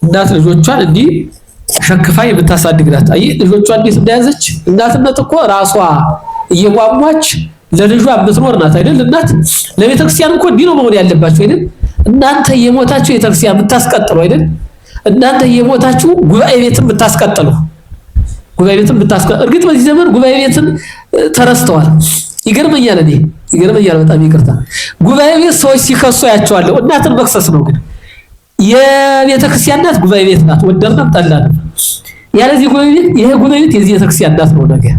እናት ልጆቿን እንዲህ ሸክፋ የምታሳድግ ናት። አይ ልጆቿን እንዴት እንደያዘች እናትነት እኮ ራሷ እየጓጓች ለልጇ የምትኖር ናት አይደል? እናት ለቤተክርስቲያን እኮ እንዲህ ነው መሆን ያለባችሁ አይደል? እናንተ የሞታችሁ ቤተክርስቲያን የምታስቀጥሉ አይደል? እናንተ የሞታችሁ ጉባኤ ቤትን የምታስቀጥሉ እርግጥ በዚህ ዘመን ጉባኤ ቤትን ተረስተዋል። ይገርመኛል በጣም ይቅርታ። ጉባኤ ቤት ሰዎች ሲከሱ ያቸዋለሁ። እናትን መክሰስ ነው ግን የቤተክርስቲያን እናት ጉባኤ ቤት ናት። ወደድንም ጠላንም ያለዚህ ጉባኤ ቤት የዚህ ቤተክርስቲያን እናት ነው። ነገር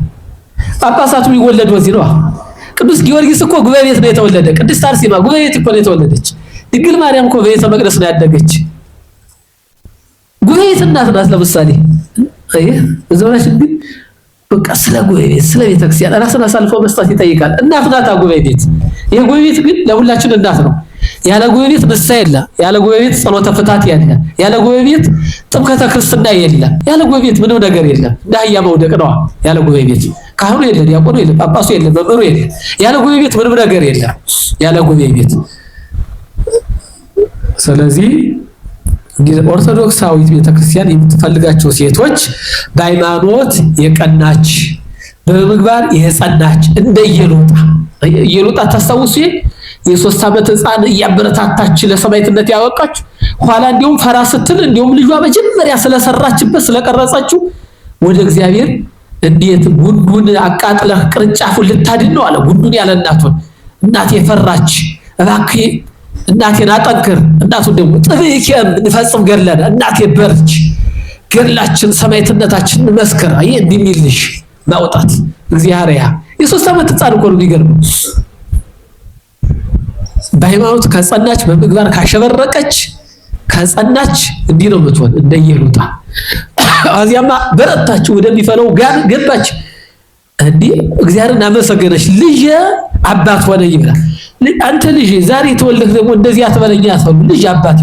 ጳጳሳቱ ይወለዱ እዚህ ነው። ቅዱስ ጊዮርጊስ እኮ ጉባኤ ቤት ነው የተወለደ። ቅድስት አርሴማ ጉባኤ ቤት እኮ ነው የተወለደች። ድንግል ማርያም እኮ በቤተ መቅደስ ነው ያደገች። ጉባኤ ቤት እናት ናት። ለምሳሌ በዘመናችን ግን በቃ ስለ ጉባኤ ቤት ስለ ቤተክርስቲያን ራስን አሳልፎ መስጠት ይጠይቃል። እናት ናት ጉባኤ ቤት። ይሄ ጉባኤ ቤት ግን ለሁላችን እናት ነው። ያለ ጉባኤ ቤት ንስሐ የለ፣ ያለ ጉባኤ ቤት ጸሎተ ፍታት የለ፣ ያለ ጉባኤ ቤት ጥምቀተ ክርስትና የለ፣ ያለ ጉባኤ ቤት ምንም ነገር የለም። ዳህያ መውደቅ ነው ያለ ጉባኤ ቤት። ካህኑ የለ፣ ዲያቆኑ የለ፣ ጳጳሱ የለ፣ መምህሩ የለ፣ ያለ ጉባኤ ቤት ምንም ነገር የለም ያለ ጉባኤ ቤት። ስለዚህ ኦርቶዶክሳዊት ቤተክርስቲያን የምትፈልጋቸው ሴቶች በሃይማኖት የቀናች በምግባር የጸናች እንደ ኢየሉጣ ታስታውሱ የ3 ዓመት ሕፃን እያበረታታች ለሰማዕትነት ያወቃች ኋላ እንዲሁም ፈራ ስትል እንዲሁም ልጇ መጀመሪያ ስለሰራችበት ስለቀረጸችው ወደ እግዚአብሔር እንዴት ጉንዱን አቃጥለህ ቅርንጫፉን ልታድን ነው አለ። ጉንዱን ያለ እናቴ ፈራች፣ እባክህ እናቴን አጠንክር። እናቱ ደግሞ ጥብቄን እንፈጽም ገድለነ እናቴ በርች፣ ገድላችን ሰማዕትነታችን እንመስክር። አይ እንዲሚልሽ ማውጣት እግዚአብሔር የ3 ዓመት ሕፃን እኮ ነው የሚገርመው። በሃይማኖት ከጸናች በምግባር ካሸበረቀች ከጸናች እንዲህ ነው የምትሆን እንደ ኢየሉጣ። አዚያማ በረታች፣ ወደሚፈለው ጋር ገባች። እንዲህ እግዚአብሔርን አመሰገነች። ልጅ አባት ሆነ ይብላል። አንተ ልጅ ዛሬ ተወልደህ ደግሞ እንደዚህ አትበለኛ አትበሉ። ልጅ አባት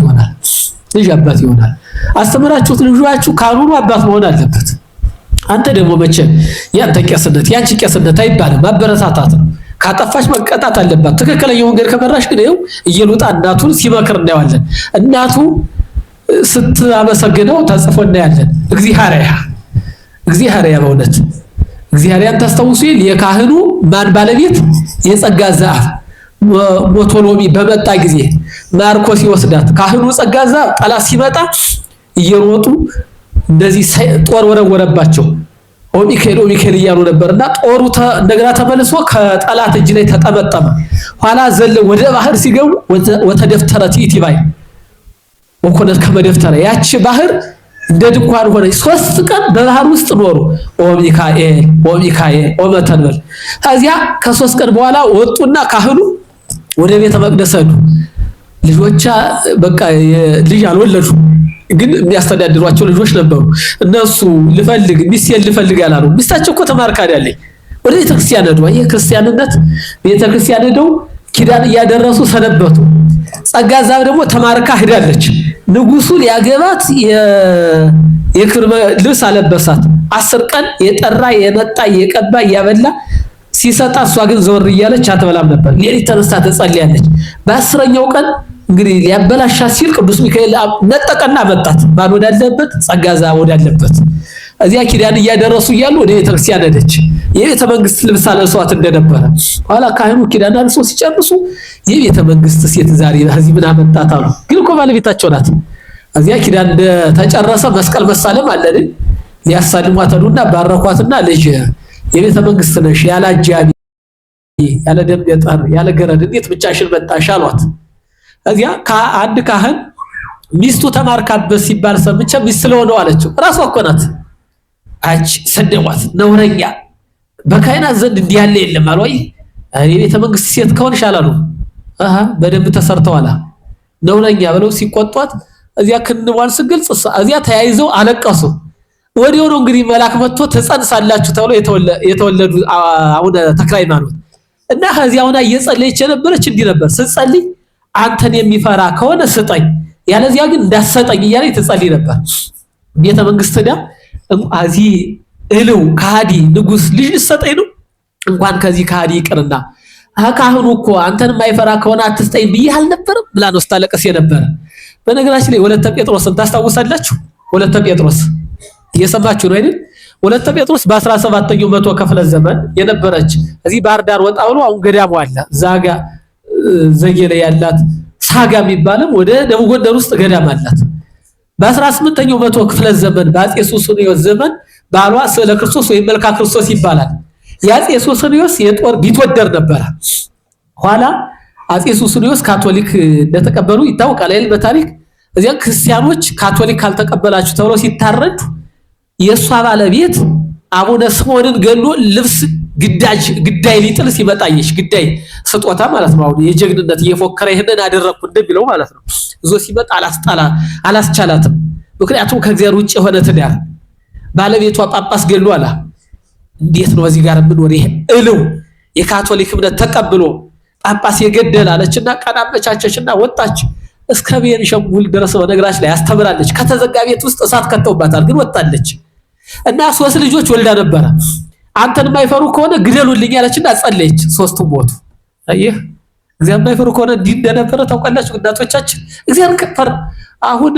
ይሆናል። አስተምራችሁት ልጇችሁ ካሁኑ አባት መሆን አለበት። አንተ ደግሞ መቼ ያንተ ቄስነት ያንቺ ቄስነት አይባልም፣ ማበረታታት ነው። ካጠፋች መቀጣት አለባት። ትክክለኛው መንገድ ከመራሽ ግን ይኸው ኢየሉጣ እናቱን ሲመክር እናያለን። እናቱ ስትአመሰግነው ተጽፎ እናያለን። እግዚአብሔር በእውነት እግዚአብሔርን ታስታውሱ የካህኑ ማን ባለቤት የጸጋ ዘአብ ሞቶሎሚ በመጣ ጊዜ ማርቆስ ይወስዳት። ካህኑ ጸጋ ዘአብ ጠላት ሲመጣ እየሮጡ እንደዚህ ጦር ወረወረባቸው። ኦሚኬል እያሉ ነበርና ጦሩ እንደገና ተመልሶ ከጠላት እጅ ላይ ተጠመጠመ። ኋላ ዘለ ወደ ባህር ሲገቡ ወተደፍተረት ይቲባይ ወኮነት ከመደፍተረ ያቺ ባህር እንደ ድንኳን ሆነ። 3 ቀን በባህር ውስጥ ኖሩ። ኦሚካኤል ኦመተንበል። ከዚያ ከ3 ቀን በኋላ ወጡና ካህኑ ወደ ቤተ መቅደስ ሄዱ። ልጆቿ በቃ ልጅ አልወለዱ፣ ግን የሚያስተዳድሯቸው ልጆች ነበሩ። እነሱ ሚስቴን ልፈልግ ያላሉ። ሚስታቸው እኮ ተማርካለች። ወደ ቤተክርስቲያን ሄዱ። የክርስቲያንነት ቤተክርስቲያን ሄደው ኪዳን እያደረሱ ሰነበቱ። ጸጋ ዘአብ ደግሞ ተማርካ ሄዳለች። ንጉሱ ሊያገባት የክብር ልብስ አለበሳት። 10 ቀን የጠራ የመጣ የቀባ ያበላ ሲሰጣ እሷ ግን ዘወር እያለች አትበላም ነበር። ሌሊት ተነስታ ትጸልያለች። በ10ኛው ቀን እንግዲህ ሊያበላሻት ሲል ቅዱስ ሚካኤል ነጠቀና መጣት። ማን ወዳለበት? ጸጋ ዘአብ ወዳለበት። እዚያ ኪዳን እያደረሱ እያሉ ወደ ቤተክርስቲያን ሄደች። የቤተ መንግስት ልብስ አለሷት እንደነበረ። ኋላ ካህኑ ኪዳን አልሶ ሲጨርሱ የቤተ መንግስት ሴት ዛሬ እዚህ ምን አመጣት አሉ። ግን እኮ ባለቤታቸው ናት። እዚያ ኪዳን ተጨረሰ። መስቀል መሳለም አለን። ሊያሳልሟት ሄዱና ባረኳትና ልጅ የቤተ መንግስት ነሽ፣ ያለ አጃቢ ያለ ደም የጠር ያለ ገረድ እንዴት ብቻሽን መጣሽ አሏት። እዚያ አንድ ካህን ሚስቱ ተማርካበት ሲባል ሰምቼ ሚስት ስለሆነው አለችው። ራሷ እኮ ናት። አጭ ሰደዋት ነውረኛ በካህናት ዘንድ እንዲህ ያለ የለም አሉ። የቤተ መንግስት ሴት ከሆንሽ አላሉ። በደንብ ተሰርተዋል ነውረኛ ብለው ሲቆጧት እዚያ ክንዋን ስግልጽ እዚያ ተያይዘው አለቀሱ። ወዲያው ነው እንግዲህ መልአክ መጥቶ ተጸንሳላችሁ ተብሎ የተወለዱ አቡነ ተክለ ሃይማኖት እና ከዚያውና እየጸለየች የነበረች እንዲህ ነበር ስትጸልይ አንተን የሚፈራ ከሆነ ስጠኝ፣ ያለዚያ ግን እንዳሰጠኝ እያለ ትጸልይ ነበር። ቤተ መንግስት ዳ እዚህ እለው ከሃዲ ንጉስ ልጅ ልሰጠኝ ነው። እንኳን ከዚህ ከሃዲ ይቅርና ካህኑ እኮ አንተን የማይፈራ ከሆነ አትስጠኝ ብዬሽ አልነበረም ብላ ነው ስታለቅስ የነበረ። በነገራችን ላይ ወለተ ጴጥሮስን ታስታውሳላችሁ? ወለተ ጴጥሮስ እየሰማችሁ ነው አይደል? ወለተ ጴጥሮስ በ17ኛው መቶ ክፍለ ዘመን የነበረች እዚህ ባህር ዳር ወጣ ብሎ አሁን ገዳሙ አለ ዛጋ ዘየለ ያላት ሳጋ የሚባለው ወደ ደቡብ ጎንደር ውስጥ ገዳም አላት። በ18ኛው መቶ ክፍለ ዘመን በአፄ ሱስንዮስ ዘመን ባሏ ስዕለ ክርስቶስ ወይም መልካ ክርስቶስ ይባላል። የአፄ ሱስንዮስ የጦር ቢትወደድ ነበረ። ኋላ አፄ ሱስንዮስ ካቶሊክ እንደተቀበሉ ይታወቃል አይደል በታሪክ። እዚያ ክርስቲያኖች ካቶሊክ ካልተቀበላችሁ ተብለው ሲታረዱ የሷ ባለቤት አቡነ ስምዖንን ገሎ ልብስ ግዳይ ሊጥል ሲመጣየሽ ግዳይ ስጦታ ማለት ነው። አሁን የጀግንነት እየፎከረ ይሄንን አደረኩ እንደሚለው ማለት ነው። እዞ ሲመጣ አላስቻላትም። ምክንያቱም ከእግዚአብሔር ውጭ የሆነ ትዳር ባለቤቷ ጳጳስ ገሎ አላ እንዴት ነው እዚህ ጋር ምን ወሬ እለው የካቶሊክ እምነት ተቀብሎ ጳጳስ የገደል አለችና ቀና መቻቸችና ወጣች። እስከ ቤንሻንጉል ድረስ በነገራችን ላይ ያስተምራለች። ከተዘጋ ቤት ውስጥ እሳት ከተውባታል፣ ግን ወጣለች እና 3 ልጆች ወልዳ ነበረ። አንተን የማይፈሩ ከሆነ ግደሉልኝ ያለችና ጸለየች። 3ቱም ሞቱ። አየህ እግዚአብሔር የማይፈሩ ከሆነ እንዲህ እንደነበረ ታውቃላችሁ እናቶቻችን። እግዚአብሔር ከፈር አሁን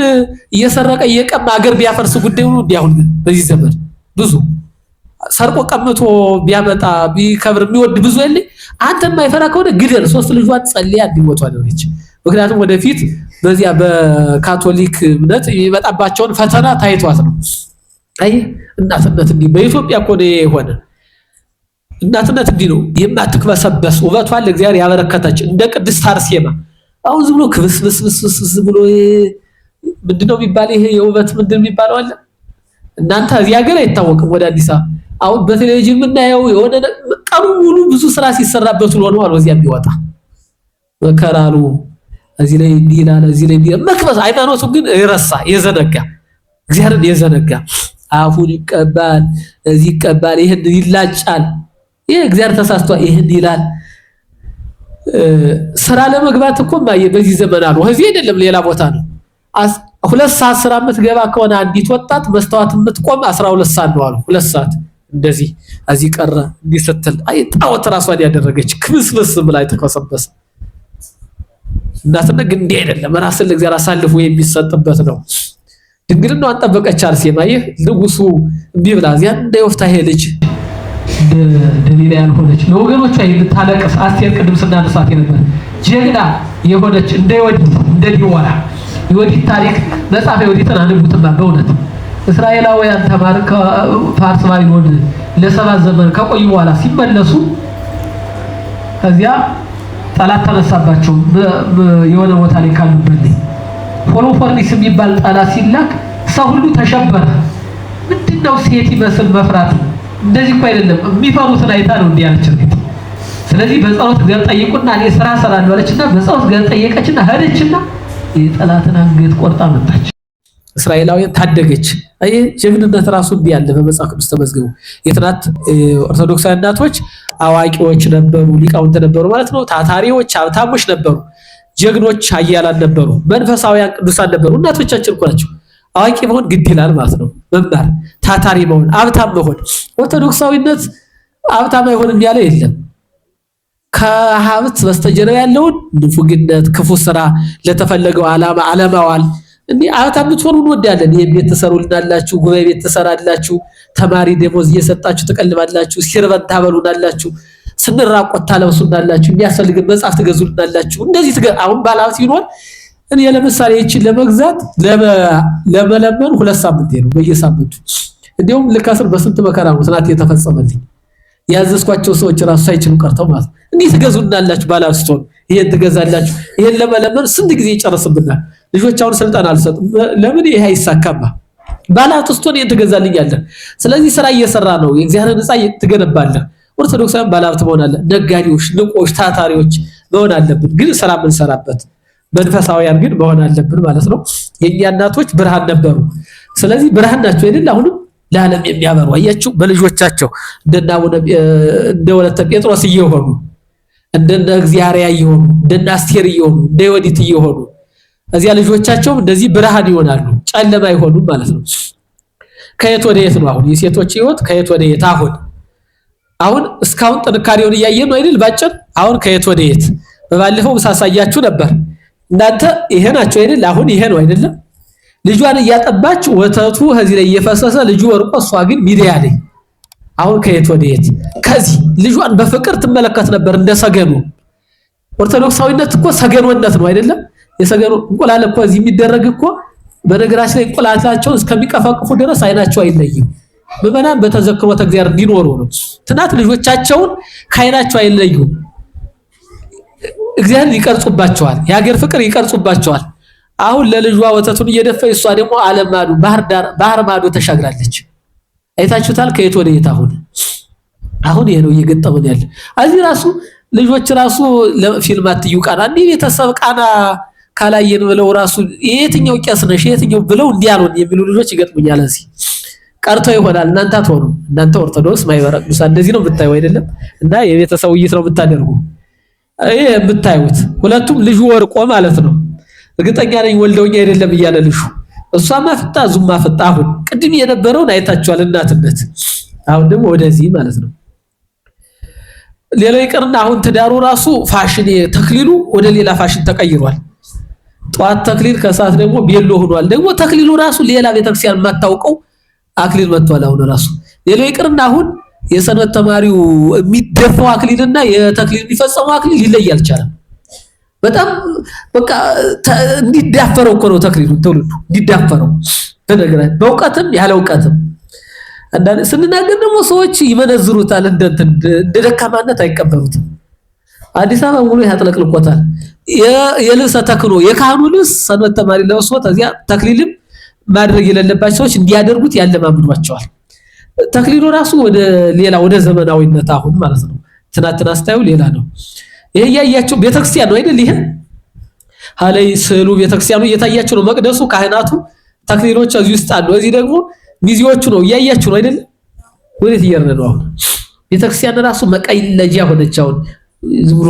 እየሰረቀ እየቀማ ሀገር ቢያፈርስ ጉዳዩ ነው። እንዲህ አሁን በዚህ ዘመን ብዙ ሰርቆ ቀምቶ ቢያመጣ ቢከብር የሚወድ ብዙ የለ። አንተን የማይፈራ ከሆነ ግደል። 3 ልጇን ጸልያ እንዲሞቱ አደረገች። ምክንያቱም ወደፊት በዚያ በካቶሊክ እምነት የሚመጣባቸውን ፈተና ታይቷት ነው። አይ እናትነት እንዲህ በኢትዮጵያ እኮ ነው የሆነ። እናትነት እንዲህ ነው የማትክበሰበስ ውበቷን ለእግዚአብሔር ያበረከተች እንደ ቅድስት አርሴማ። አሁን ዝም ብሎ ክብስብስብስ ብሎ ምንድነው የሚባል ይሄ የውበት ምንድን የሚባለው አለ እናንተ እዚህ ሀገር አይታወቅም። ወደ አዲስ አበባ አሁን በቴሌቪዥን የምናየው የሆነ ቀኑ ሙሉ ብዙ ስራ ሲሰራበት ውሎ ነው አለው። እዚያ የሚወጣ መከራሉ እዚህ ላይ እንዲላል እዚህ ላይ መክበስ ሃይማኖቱ ግን ይረሳ የዘነጋ እግዚአብሔርን የዘነጋ አፉን ይቀባል እዚህ ይቀባል ይሄን ይላጫል። ይሄ እግዚአብሔር ተሳስቷል ይሄን ይላል። ስራ ለመግባት እኮ በዚህ ዘመን አሉ እዚህ አይደለም ሌላ ቦታ ነው። 2 ሰዓት ስራ የምትገባ ከሆነ አንዲት ወጣት መስታወት የምትቆም 12 ሰዓት ነው አሉ። 2 ሰዓት እንደዚህ እዚህ ቀረ እንዲህ ስትል አይ ጣዖት ራሷን ያደረገች ክብስብስ ብላ የተከሰበሰ እናትነት ግን እንዲህ አይደለም። ራስን ለእግዚአብሔር አሳልፎ የሚሰጥበት ነው። ድንግልናዋን ጠበቀች አርሴማ። ይህ ንጉሱ እምቢ ብላ እዚያ እንደ ዮፍታሔ ልጅ ደሊላ ያልሆነች ለወገኖቿ የምታለቅስ አስቴር ቅድም ስናነሳት የነበር ጀግና የሆነች እንደ ዮዲት እንደ ዲቦራ የዮዲት ታሪክ መጽሐፈ ዮዲትን አንቡትማ በእውነት እስራኤላውያን ተማርከው ፋርስ ባቢሎን ለ7 ዘመን ከቆዩ በኋላ ሲመለሱ ከዚያ ጠላት ተነሳባቸው። የሆነ ቦታ ላይ ካሉበት ሆሎፎርኒስ የሚባል ጠላት ሲላክ ሰው ሁሉ ተሸበረ። ምንድነው ሴት ይመስል መፍራት? እንደዚህ እኮ አይደለም የሚፈሩትን አይታ ነው እንዲህ ያለችው። ስለዚህ በጸሎት ገር ጠይቁና እኔ ስራ ሰራለሁ አለችና በጸሎት ገር ጠየቀችና ሄደችና የጠላትን አንገት ቆርጣ መጣች። እስራኤላውያን ታደገች። አይ ጀግንነት ራሱ ቢያለ በመጽሐፍ ቅዱስ ተመዝግቦ የትናት ኦርቶዶክሳውያን እናቶች አዋቂዎች ነበሩ፣ ሊቃውንት ነበሩ ማለት ነው። ታታሪዎች፣ ሀብታሞች ነበሩ፣ ጀግኖች ኃያላን ነበሩ፣ መንፈሳውያን ቅዱሳን ነበሩ። እናቶቻችን እኮ ናቸው። አዋቂ መሆን ግድ ይላል ማለት ነው። መማር፣ ታታሪ መሆን፣ ሀብታም መሆን። ኦርቶዶክሳዊነት ሀብታም አይሆንም ያለ የለም። ከሀብት በስተጀርባ ያለውን ንፉግነት፣ ክፉ ስራ፣ ለተፈለገው ዓላማ አለማዋል እንዴ ሀብታም ብትሆኑ እንወዳለን። ይሄን ቤት ትሰሩልናላችሁ፣ ጉባኤ ቤት ትሰራላችሁ፣ ተማሪ ደሞዝ እየሰጣችሁ ትቀልባላችሁ፣ ሲርበን ታበሉናላችሁ፣ ስንራቆት ታለብሱናላችሁ፣ የሚያስፈልገን መጽሐፍ ትገዙልናላችሁ። እንደዚህ አሁን ባለሀብት ቢኖር እኔ ለምሳሌ እቺን ለመግዛት ለመለመን 2 ሳምንት ነው በየሳምንቱ። እንዲሁም ልከስር በስንት መከራ ነው ትናንት የተፈጸመልኝ። ያዘዝኳቸው ሰዎች ራሱ ሳይችሉ ቀርተው ማለት እንዴ ትገዙልናላችሁ፣ ባለሀብት ስትሆኑ ይሄን ትገዛላችሁ። ይሄን ለመለመን ስንት ጊዜ ይጨርስብናል። ልጆች አሁን ስልጣን አልሰጡም። ለምን ይሄ አይሳካማ? ባለሀብት ስትሆን ይሄን ትገዛልኛለህ። ስለዚህ ስራ እየሰራ ነው፣ የእግዚአብሔር ሕንጻ ትገነባለህ። ኦርቶዶክሳውያን ባለሀብት መሆን አለ፣ ነጋዴዎች፣ ንቆች፣ ታታሪዎች መሆን አለብን። ግን ስራ የምንሰራበት መንፈሳውያን ግን መሆን አለብን ማለት ነው። የኛ እናቶች ብርሃን ነበሩ። ስለዚህ ብርሃን ናቸው አይደል? አሁንም ለዓለም የሚያበሩ አያችሁ፣ በልጆቻቸው እንደ ወለተ ጴጥሮስ እየሆኑ እንደነ እግዚአብሔር እየሆኑ እንደነ አስቴር እየሆኑ እንደ ዮዲት እየሆኑ እዚያ ልጆቻቸውም እንደዚህ ብርሃን ይሆናሉ፣ ጨለማ አይሆኑም ማለት ነው። ከየት ወደ የት ነው አሁን የሴቶች ህይወት? ከየት ወደ የት? አሁን አሁን እስካሁን ጥንካሬውን እያየን ነው አይደል? ባጭር አሁን ከየት ወደ የት በባለፈው ሳሳያችሁ ነበር። እናንተ ይሄ ናቸው አይደል? አሁን ይሄ ነው አይደለም? ልጇን እያጠባች ወተቱ ከዚህ ላይ እየፈሰሰ ልጁ ወርቆ እሷ ግን ሚዲያ ላይ አሁን ከየት ወደ የት ከዚህ ልጇን በፍቅር ትመለከት ነበር እንደሰገኑ። ኦርቶዶክሳዊነት እኮ ሰገኖነት ነው አይደለም? የሰገኑ እንቁላል እኮ እዚህ የሚደረግ እኮ በነገራችን ላይ እንቁላላቸውን እስከሚቀፈቅፉ ድረስ አይናቸው አይለይም። ምዕመናን በተዘክሮተ እግዚአብሔር እንዲኖሩ ነው። ትናት ልጆቻቸውን ከአይናቸው አይለዩም። እግዚአብሔር ይቀርጹባቸዋል፣ የሀገር ፍቅር ይቀርጹባቸዋል። አሁን ለልጇ ወተቱን እየደፈች እሷ ደግሞ ዓለም ማዶ ባህር ማዶ ተሻግራለች። አይታችሁታል? ከየት ወደ የት አሁን ይሄ ነው እየገጠመን ያለ። እዚህ ራሱ ልጆች ራሱ ለፊልም አትዩ ቃና እንዲህ ቤተሰብ ቃና ካላየን ብለው ራሱ የትኛው ቄስ ነሽ የትኛው ብለው እንዲያሉን የሚሉ ልጆች ይገጥሙኛል። እዚህ ቀርቶ ይሆናል። እናንተ አትሆኑ። እናንተ ኦርቶዶክስ ማይበራ ቅዱሳን እንደዚህ ነው የምታዩ አይደለም? እና የቤተሰብ ውይይት ነው የምታደርጉ። ይሄ የምታዩት ሁለቱም ልጁ ወርቆ ማለት ነው። እርግጠኛ ነኝ ወልደውኛ አይደለም እያለ ልጁ እሷማ ፍጣ ዙማ ፍጣ። አሁን ቅድም የነበረውን አይታችኋል እናትነት። አሁን ደግሞ ወደዚህ ማለት ነው። ሌላው ይቀርና አሁን ትዳሩ ራሱ ፋሽን ተክሊሉ ወደ ሌላ ፋሽን ተቀይሯል። ጧት ተክሊል ከሰዓት ደግሞ ቤሎ ሆኗል። ደግሞ ተክሊሉ ራሱ ሌላ ቤተክርስቲያን የማታውቀው አክሊል መጥቷል። አሁን ራሱ ሌላው ይቀርና አሁን የሰንበት ተማሪው የሚደፋው አክሊልና የተክሊል የሚፈጸመው አክሊል ሊለይ አልቻለም። በጣም በቃ እንዲዳፈረው እኮ ነው ተክሊሉ ትውልዱ እንዲዳፈረው በነገራችን በእውቀትም ያለ እውቀትም አንዳንድ ስንናገር ደግሞ ሰዎች ይመነዝሩታል። እንደ ደካማነት አይቀበሉትም። አዲስ አበባ ሙሉ ያጥለቅልቆታል። የልብሰ ተክህኖ የካህኑ ልብስ ሰንበት ተማሪ ለብሶ እዚያ ተክሊልም ማድረግ የሌለባቸው ሰዎች እንዲያደርጉት ያለማምዷቸዋል። ተክሊሉ ራሱ ወደ ሌላ ወደ ዘመናዊነት አሁን ማለት ነው። ትናንትና ስታዩ ሌላ ነው። ይሄ ያያችሁ ቤተክርስቲያን ነው አይደል? ይሄ ሀላይ ስዕሉ ቤተክርስቲያኑ እየታያችሁ ነው። መቅደሱ ካህናቱ ተክሊሎች እዚህ ውስጥ አሉ። እዚህ ደግሞ ሚዜዎቹ ነው እያያችሁ ነው አይደል? ወዴት እየሄድን ነው አሁን? ቤተክርስቲያን ራሱ መቀይለጃ ሆነች። አሁን ዝም ብሎ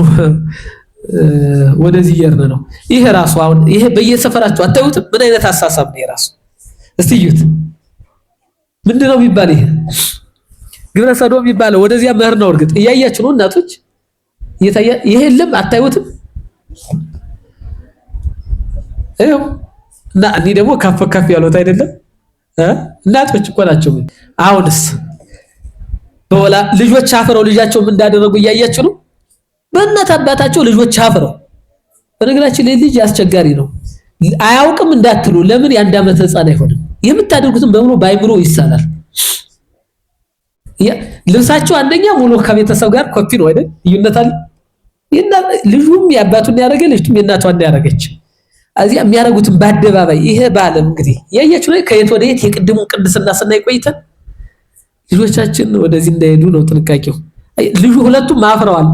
ወደዚህ እየሄድን ነው። ይሄ ራሱ አሁን ይሄ በየሰፈራችሁ አታዩትም? ምን አይነት አሳሳብ ነው የራሱ? እስቲ እዩት። ምንድነው የሚባል? ይሄ ግብረ ሰዶም የሚባለው ወደዚያ መህር ነው። እርግጥ እያያችሁ ነው እናቶች ይሄ የለም አታዩትም? ይሄው እና እኔ ደግሞ ከፍ ያሉት አይደለም እናቶች እኮ ናቸው። አሁንስ በወላ ልጆች አፍረው ልጃቸው ምን እንዳደረጉ እያያችሁ ነው። በእናት አባታቸው ልጆች አፍረው። በነገራችን ላይ ልጅ አስቸጋሪ ነው። አያውቅም እንዳትሉ። ለምን የአንድ ዓመት ህፃን አይሆንም? የምታደርጉትም በሙሉ ባይምሮ ይሳላል። ልብሳቸው አንደኛ ሙሉ ከቤተሰብ ጋር ኮፒ ነው አይደል? ልዩነት አለ። ልጁም የአባቱን ያደረገ ልጅቱም የእናቷን ያደረገች እዚያ የሚያደርጉትን በአደባባይ ይሄ ባለም እንግዲህ ያያችሁ ላይ ከየት ወደ የት የቅድሙን ቅድስና ስናይ ቆይተን ልጆቻችን ወደዚህ እንዳይሄዱ ነው ጥንቃቄው። ልጁ ሁለቱም አፍረዋል።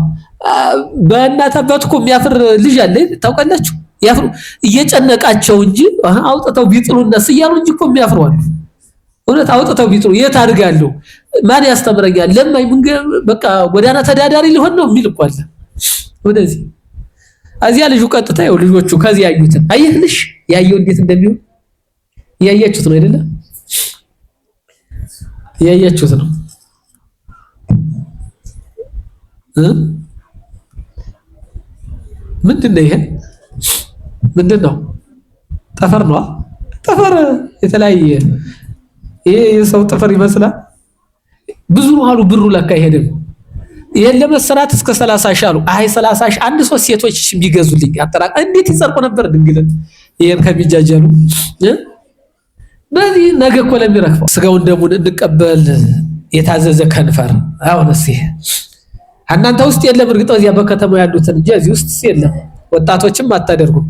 በእናት አባቱ እኮ የሚያፍር ልጅ አለ ታውቃላችሁ? ያፍሩ እየጨነቃቸው እንጂ አውጥተው ቢጥሉነስ እያሉ እንጂ እኮ የሚያፍረዋል። እውነት አውጥተው ቢጥሉ የት አድርጋለሁ ማን ያስተምረኛል ለማይ በቃ ጎዳና ተዳዳሪ ሊሆን ነው የሚል እኮ አለ። ወደዚህ አዚያ ልጁ ቀጥታ ይኸው ልጆቹ ከዚህ ያዩትን አየህልሽ ያየው እንዴት እንደሚሆን ያያችሁት ነው አይደለ? ያያችሁት ነው። ምንድነው ይሄ? ምንድነው? ጠፈር ነው። ጠፈር የተለያየ ይሄ የሰው ጠፈር ይመስላል። ብዙ ነው አሉ ብሩ ለካ ይሄድም ይሄን ለመሰራት እስከ 30 ሺህ አሉ። አይ 30 ሺህ አንድ ሶስት ሴቶች ቢገዙልኝ አጠራቀ እንዴት ይጸርቁ ነበር ድንግልን ይሄን ከሚጃጀሉ በዚህ ነገ እኮ ለሚረክፈው ስጋውን ደሙን እንቀበል የታዘዘ ከንፈር። አሁንስ ይሄ እናንተ ውስጥ የለም። እርግጠው እዚያ በከተማው ያሉትን እንጂ እዚህ ውስጥ የለም። ወጣቶችም አታደርጉም።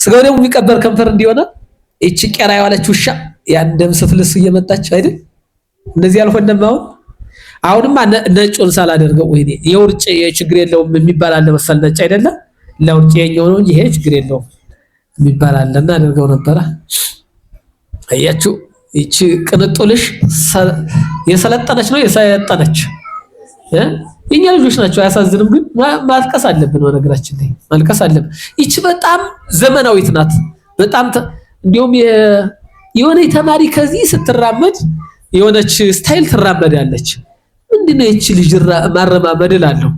ስጋው ደሙ የሚቀበል ከንፈር እንዲሆነ እቺ ቀራ ያለች ውሻ ያን ደም ስትልስ እየመጣች አይደል? እንደዚህ አልሆነም። አሁንማ ነጩን ሳላደርገው ወይኔ የውርጭ የችግር የለውም የሚባል አለ መሰል ነጭ አይደለም ለውርጭ የኛው ነው እንጂ ይሄ ችግር የለውም የሚባል አለና አድርገው ነበር። አያችሁ እቺ ቅንጡልሽ የሰለጠነች ነው የሰለጠነች የኛ ልጆች ናቸው። አያሳዝንም? ግን ማልቀስ አለብን። በነገራችን ላይ ማልቀስ አለብን። እቺ በጣም ዘመናዊት ናት። በጣም እንዲሁም የሆነ ተማሪ ከዚህ ስትራመድ የሆነች ስታይል ትራመዳለች። ምንድነው ይቺ ልጅ ማረማመድ እላለሁ።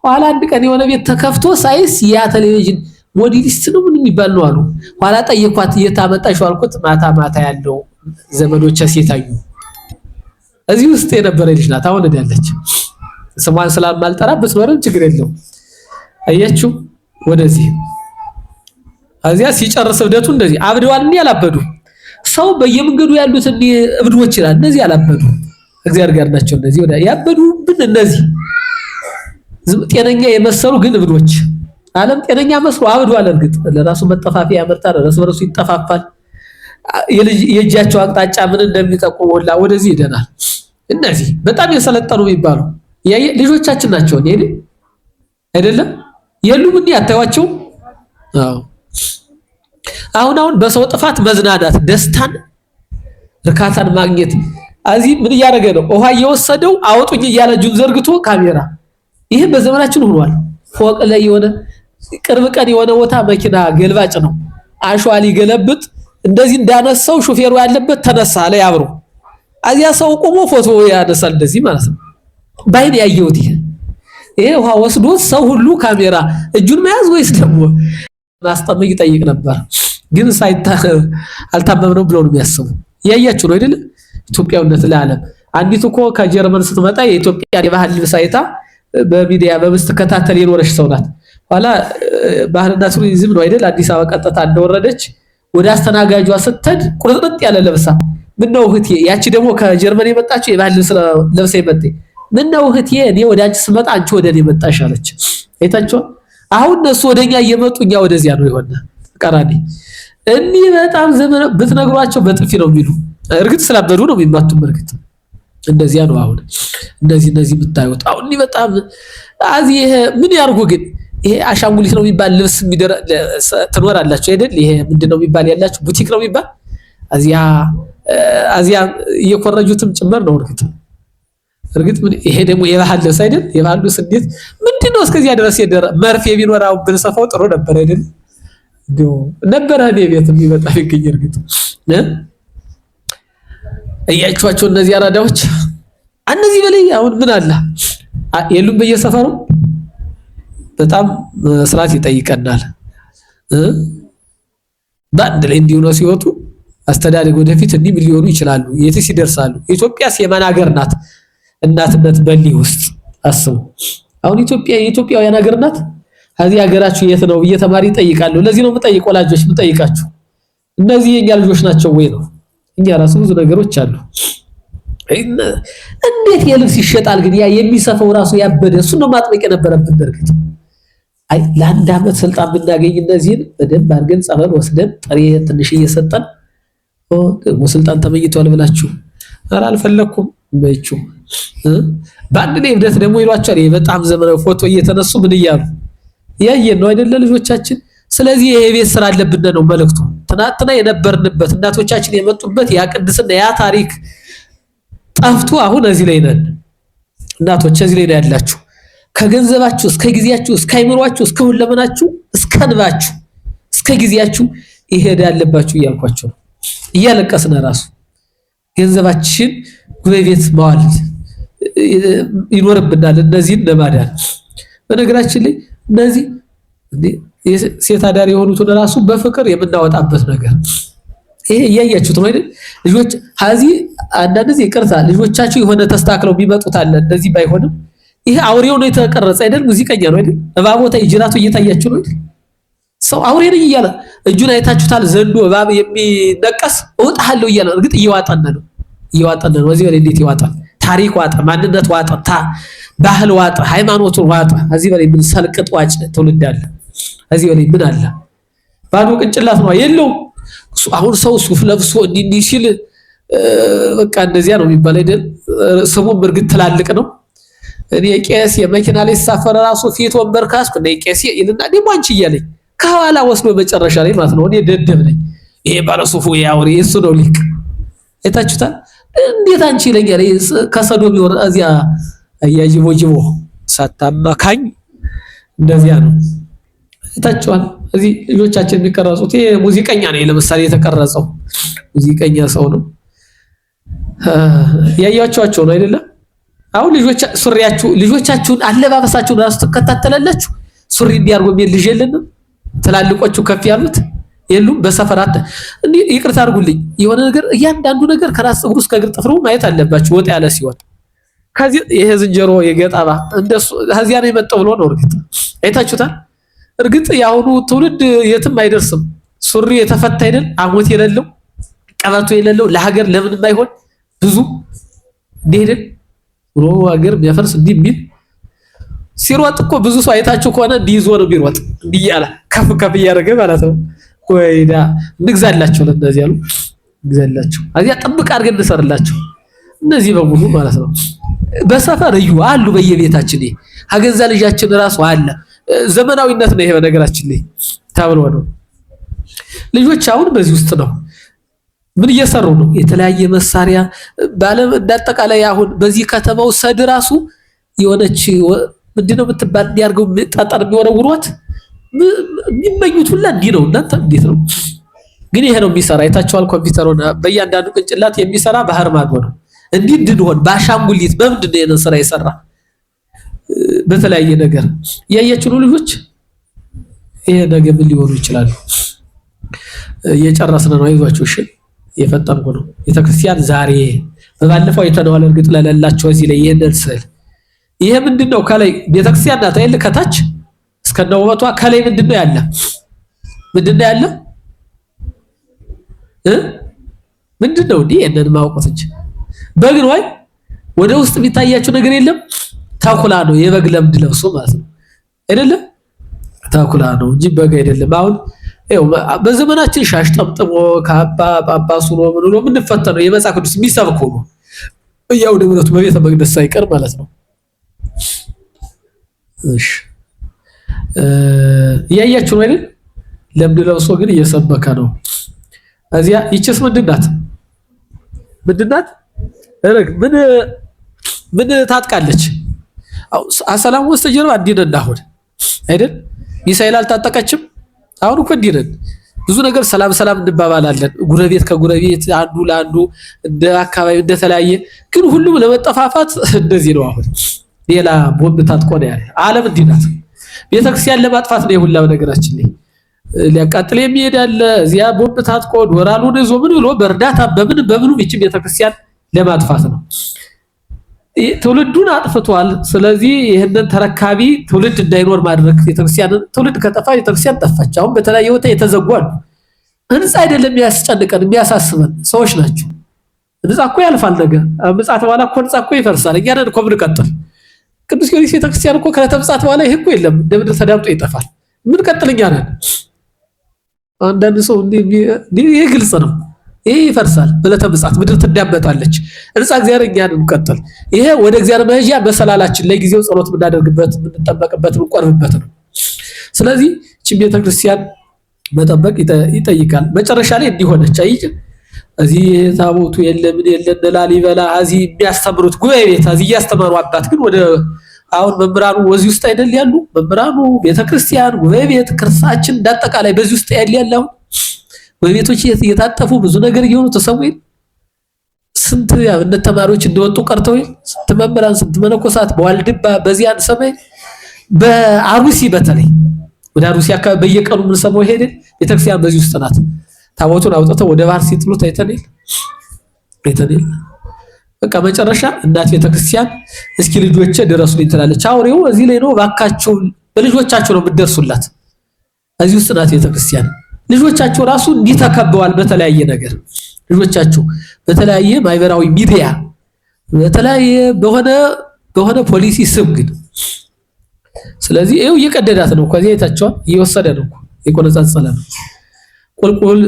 ኋላ አንድ ቀን የሆነ ቤት ተከፍቶ ሳይስ ያ ቴሌቪዥን ሞዴሊስት ነው ምን የሚባል ነው አሉ። ኋላ ጠየኳት የታመጣሽው አልኩት። ማታ ማታ ያለው ዘመዶቿ ሲታዩ እዚህ ውስጥ የነበረ ልጅ ናት። አሁን ያለች ስሟን ስላልማልጠራ ብትኖርም ችግር የለውም። አያችሁ ወደዚህ አዚያ ሲጨርስ እብደቱ እንደዚህ አብደዋል። እኔ ያላበዱ ሰው በየመንገዱ ያሉት እብዶች ይላል። እነዚህ ያላበዱ እግዚአብሔር ጋር ናቸው። እነዚህ ወደ ያበዱ ብን እነዚህ ጤነኛ የመሰሉ ግን እብዶች ዓለም ጤነኛ መስሎ አብዷል። እርግጥ ለራሱ መጠፋፊያ ያመርታል፣ ለራሱ በራሱ ይጠፋፋል። የእጃቸው አቅጣጫ ምን እንደሚጠቁም ወላ ወደዚህ ይደናል። እነዚህ በጣም የሰለጠኑ የሚባሉ ልጆቻችን ናቸው። እኔ አይደለም የሉም እንዴ አታዩዋቸው? አሁን በሰው ጥፋት መዝናናት፣ ደስታን፣ እርካታን ማግኘት እዚህ ምን እያደረገ ነው? ውሃ እየወሰደው አወጡኝ እያለ እጁን ዘርግቶ ካሜራ። ይሄ በዘመናችን ሆኗል። ፎቅ ላይ የሆነ ቅርብ ቀን የሆነ ቦታ መኪና ገልባጭ ነው አሸዋ ሊገለብጥ እንደዚህ እንዳነሳው ሹፌሩ ያለበት ተነሳ ላይ አብሮ አዚያ ሰው ቆሞ ፎቶ ያነሳል። እንደዚህ ማለት ነው። ባይን ያየሁት ይሄ ውሃ ወስዶ ሰው ሁሉ ካሜራ እጁን መያዝ ወይስ ደግሞ ማስጠመቅ ይጠይቅ ነበር። ግን አልታመምነው ብለው ነው የሚያስቡ። ያያችሁ ነው አይደል? ኢትዮጵያዊነት ለዓለም አንዲት እኮ ከጀርመን ስትመጣ የኢትዮጵያ የባህል ልብስ አይታ በሚዲያ በመስተከታተል የኖረች ሰው ናት። ኋላ ባህልና ቱሪዝም ነው አይደል? አዲስ አበባ ቀጥታ እንደወረደች ወደ አስተናጋጇ ስትሄድ ቁርጥርጥ ያለ ለብሳ ምነው እህቴ፣ ያቺ ደግሞ ከጀርመን የመጣችው የባህል ልብስ ለብሳ የመጣ ምነው እህቴ፣ እኔ ወደ አንቺ ስመጣ አንቺ ወደ እኔ መጣሽ አለች። አይታችሁ አሁን እነሱ ወደኛ እየመጡ እኛ ወደዚያ ነው የሆነ ተቃራኒ። እኒህ በጣም ዘመን ብትነግሯቸው በጥፊ ነው የሚሉ። እርግጥ ስላበዱ ነው የሚማቱም። እርግጥ እንደዚያ ነው። አሁን እነዚህ የምታዩት አሁን እኒህ በጣም አዚህ ምን ያርጉ ግን ይሄ አሻንጉሊት ነው የሚባል ልብስ ትኖራላችሁ አይደል? ይሄ ምንድነው የሚባል ያላችሁ ቡቲክ ነው የሚባል አዚያ እየኮረጁትም ጭምር ነው። እርግጥ ይሄ ደግሞ የባህል ልብስ አይደል? የባህል ልብስ እንዴት ምንድነው እስከዚያ ድረስ መርፌ ቢኖራው ብንሰፋው ጥሩ ነበር አይደል? ነበረ እኔ ቤት የሚመጣ ይገኝ። እርግጥ እያችኋቸው እነዚህ አራዳዎች እነዚህ በላይ አሁን ምን አለ የሉም በየሰፈሩ። በጣም ስርዓት ይጠይቀናል። በአንድ ላይ እንዲሁ ነው ሲወጡ አስተዳደግ ወደፊት እንዲህ ሊሆኑ ይችላሉ። የትስ ይደርሳሉ? ኢትዮጵያስ የማን ሀገር ናት? እናትነት በሊ ውስጥ አስቡ። አሁን የኢትዮጵያውያን ሀገር ናት። ከዚህ ሀገራችሁ የት ነው እየተማሪ ይጠይቃሉ። ለዚህ ነው የምጠይቅ ወላጆች የምጠይቃችሁ እነዚህ የኛ ልጆች ናቸው ወይ ነው። እኛ ራሱ ብዙ ነገሮች አሉ። እንዴት የልብስ ይሸጣል ግን ያ የሚሰፈው ራሱ ያበደ እሱ ነው ማጥበቅ የነበረብን። እርግጥ አይ ለአንድ ዓመት ስልጣን ብናገኝ እነዚህን በደንብ አድርገን ጸበል ወስደን ጥሬ ትንሽ እየሰጠን ስልጣን ተመኝቷል ብላችሁ ኧረ አልፈለኩም በይቹ በአንድ ላይ እብደት ደግሞ ይሏቸዋል። በጣም ዘመናዊ ፎቶ እየተነሱ ምን እያሉ ያየን ነው አይደለ ልጆቻችን። ስለዚህ ይሄ ቤት ስራ አለብን ነው መልእክቱ። ትናንትና የነበርንበት እናቶቻችን የመጡበት ያ ቅድስና ያ ታሪክ ጠፍቶ አሁን እዚህ ላይ ነን። እናቶች እዚህ ላይ ነው ያላችሁ። ከገንዘባችሁ እስከ ጊዜያችሁ እስከ አይምሯችሁ እስከ ሁለመናችሁ እስከ እንባችሁ እስከ ጊዜያችሁ ይሄድ ያለባችሁ እያልኳችሁ ነው። እያለቀስን ራሱ ገንዘባችን ጉቤት ማዋል ይኖርብናል እነዚህን ለማዳን። በነገራችን ላይ እነዚህ ሴት አዳሪ የሆኑትን ራሱ በፍቅር የምናወጣበት ነገር ይሄ እያያችሁት ነው አይደል? ልጆች እዚህ አንዳንድ ጊዜ ይቅርታ ልጆቻችሁ የሆነ ተስተካክለው ቢመጡት አለ እንደዚህ ባይሆንም ይሄ አውሬው ነው የተቀረጸ አይደል? ሙዚቀኛ ነው አይደል? እባቦታ ይጅራቱ እየታያችሁ ነው አይደል? ሰው አውሬ ነኝ እያለ እጁን አይታችሁታል። ዘንዶ እባብ የሚነቀስ እወጣለሁ እያለ እርግጥ እየዋጠን ነው። እዚህ በላይ እንዴት ይዋጣል? ታሪክ ዋጠ፣ ማንነት ዋጠ፣ ባህል ዋጠ፣ ሃይማኖቱን ዋጠ። እዚህ በላይ ምን ሰልቅጥ ዋጭ ትውልድ አለ? እዚህ በላይ ምን አለ? ባዶ ቅንጭላት ነው የለው። አሁን ሰው ሱፍ ለብሶ እንዲህ ሲል በቃ እንደዚያ ነው የሚባል አይደል? ስሙም እርግጥ ትላልቅ ነው። እኔ ቄስ የመኪና ላይ ተሳፈረ ራሱ ፊት ወንበር ካስኩ እንደ ቄስ ይልና ደግሞ አንቺ እያለኝ ከኋላ ወስዶ መጨረሻ ላይ ማለት ነው። እኔ ደደብ ነኝ። ይሄ ባለ ሱፉ ያውሪ እሱ ነው ሊቅ። አይታችሁታል? እንዴት አንቺ ይለኛል። ከሰዶም ይወር እዚያ አያጅቦ ሳታማካኝ እንደዚያ ነው። አይታችኋል? እዚህ ልጆቻችን የሚቀረጹት ይሄ ሙዚቀኛ ነው። ለምሳሌ የተቀረጸው ሙዚቀኛ ሰው ነው። ያያችኋቸው ነው አይደለም? አሁን ልጆቻችሁን አለባበሳችሁን ራሱ ትከታተላላችሁ። ሱሪ እንዲያርጉ የሚል ልጅ የለንም። ትላልቆቹ ከፍ ያሉት የሉም። በሰፈራት እንዴ ይቅርታ አድርጉልኝ፣ የሆነ ነገር እያንዳንዱ ነገር ከራስ ፀጉሩ እስከ እግር ጥፍሩ ማየት አለባችሁ ወጥ ያለ ሲሆን። ከዚህ ይሄ ዝንጀሮ የገጣባ እንደሱ ከዚያ ነው የመጣው ብሎ ነው። እርግጥ አይታችሁታል። እርግጥ የአሁኑ ትውልድ የትም አይደርስም። ሱሪ የተፈታ አይደል አሞት የሌለው ቀበቶ የሌለው ለሀገር ለምን የማይሆን ብዙ እንዲሄድ ብሎ ሀገር የሚያፈርስ እንዲህ የሚል ሲሮጥ እኮ ብዙ ሰው አይታችሁ ከሆነ እንዲይዞ ነው ቢሮጥ እንዲህ ያለ ከፍ ከፍ እያደረገ ማለት ነው። ወይዳ እንግዛላቸው ለእነዚህ ያሉ እንግዛላቸው አዚያ ጥብቅ አድርገን እንሰርላቸው እነዚህ በሙሉ ማለት ነው። በሰፈር እዩ አሉ በየቤታችን ሀገዛ ልጃችን ራሱ አለ። ዘመናዊነት ነው ይሄ በነገራችን ላይ ታብሎ ነው። ልጆች አሁን በዚህ ውስጥ ነው ምን እየሰሩ ነው? የተለያየ መሳሪያ ባለም እንዳጠቃላይ አሁን በዚህ ከተማው ሰድ ራሱ የሆነች ምንድነው የምትባል እንዲያርገው ጠጠር የሚወረውሯት የሚመኙት ሁላ እንዲህ ነው። እናንተ እንዴት ነው ግን ይሄ ነው የሚሰራ? አይታችኋል? ኮምፒውተሩን በእያንዳንዱ ቅንጭላት የሚሰራ ባህር ማዶ ነው። እንዲህ እንድንሆን በአሻንጉሊት በምንድን ነው የነን ስራ የሰራ? በተለያየ ነገር ያያችሁ ነው ልጆች። ይሄ ነገር ምን ሊሆኑ ይችላሉ? እየጨረስን ነው። አይዟችሁ እሺ፣ እየፈጠንኩ ነው። ቤተክርስቲያን ዛሬ በባለፈው አይተነዋል። እርግጥ ለሌላችሁ እዚህ ላይ ይሄንን ስዕል ይሄ ምንድነው? ከላይ ቤተክርስቲያን ናት አይደል? ከታች እስከነ ውበቷ ከላይ ምንድነው ያለ? ምንድነው ያለ? ምንድነው? ይሄንን ማውቀት እንጂ በግ ነው ወደ ውስጥ የሚታያችሁ ነገር የለም። ተኩላ ነው፣ የበግ ለምድ ለብሶ ማለት ነው አይደለም? ተኩላ ነው እንጂ በግ አይደለም። አሁን በዘመናችን ሻሽ ጠምጥሞ ካባ ጳጳሱ ነው ምን ብሎ የምንፈተነው የመጽሐፍ ቅዱስ የሚሰብከው ነው። ያው ደምነቱ በቤተ መቅደስ ሳይቀር ማለት ነው። እሺ ያያችሁ ነው አይደል? ለምድ ለብሶ ግን እየሰበከ ነው። እዚያ ይችስ ምንድናት? ምንድናት? ምን ታጥቃለች? አሰላሙ ወስተጀርባ እንዲነን አሁን አይደል? ሚሳኤል አልታጠቀችም። አሁን እኮ እንዲነን ብዙ ነገር ሰላም ሰላም እንባባላለን። ጉረቤት ከጉረቤት አንዱ ለአንዱ እንደ አካባቢ እንደተለያየ ግን ሁሉም ለመጠፋፋት እንደዚህ ነው። አሁን ሌላ ቦምብ ታጥቆ ነው ያለ ዓለም እንዲናት። ቤተክርስቲያን ለማጥፋት ነው የሁላ ነገራችን ላይ ሊያቃጥል የሚሄድ አለ። እዚያ ቦምብ ታጥቆ ዶራሉን ይዞ ምን ብሎ በእርዳታ በምን ይቺ ቤተክርስቲያን ለማጥፋት ነው። ትውልዱን አጥፍቷል። ስለዚህ ይሄንን ተረካቢ ትውልድ እንዳይኖር ማድረግ ቤተክርስቲያንን ትውልድ ከጠፋ ቤተክርስቲያን ጠፋች። አሁን በተለያየ ቦታ የተዘጓሉ ህንጻ አይደለም የሚያስጨንቀን የሚያሳስበን ሰዎች ናቸው። ህንጻ እኮ ያልፋል ነገር ምጽአት በኋላ እኮ ህንጻ እኮ ይፈርሳል። እኛ ነን እኮ ምንቀጥል። ቅዱስ ጊዮርጊስ ቤተክርስቲያን እኮ ከምጽአት በኋላ ይሄ እኮ የለም እንደምድር ተዳምጦ ይጠፋል። ምን ቀጥልኛ ነን። አንዳንድ ሰው ይሄ ግልጽ ነው። ይሄ ይፈርሳል በዕለተ ምጽአት ምድር ትዳመጣለች። ህንጻ እግዚአብሔር እኛን እንቀጥል። ይሄ ወደ እግዚአብሔር መሄጃ መሰላላችን ለጊዜው ጸሎት የምናደርግበት የምንጠበቅበት የምንቆርብበት ነው። ስለዚህ እቺ ቤተክርስቲያን መጠበቅ ይጠይቃል። መጨረሻ ላይ እንዲሆነች አይጭ እዚህ ታቦቱ የለም የለም ላሊበላ እዚህ የሚያስተምሩት ጉባኤ ቤት እዚህ ያስተማሩ አባት ግን ወደ አሁን መምህራኑ ወዚህ ውስጥ አይደል ያሉ መምህራኑ ቤተክርስቲያን ጉባኤ ቤት ክርስታችን እንዳጠቃላይ በዚህ ውስጥ ያለው በቤቶች እየታጠፉ ብዙ ነገር እየሆኑ ተሰውይ ስንት ያብነት ተማሪዎች እንደወጡ ቀርተው ስንት መምህራን ስንት መነኮሳት በዋልድባ በዚያን ሰማይ በአሩሲ በተለይ ወደ አሩሲ አካባቢ በየቀኑ ምን ሰማው ሄደ ቤተክርስቲያን በዚህ ውስጥ ናት። ታቦቱን አውጥተው ወደ ባህር ሲጥሉት አይተናል። በቃ መጨረሻ እናት ቤተክርስቲያን እስኪ ልጆቼ ድረሱልኝ ትላለች። አውሬው እዚህ ላይ ነው። ባካችሁ በልጆቻችሁ ነው የምትደርሱላት። እዚህ ውስጥ ናት ቤተክርስቲያን። ልጆቻችሁ ራሱ እንዲተከበዋል በተለያየ ነገር ልጆቻችሁ በተለያየ ማህበራዊ ሚዲያ በተለያየ በሆነ ፖሊሲ ስም ግን ስለዚህ ይሄው እየቀደዳት ነው። ከዚህ አይታችኋል። እየወሰደ ነው የቆነጻጸለ ነው። ቁልቁል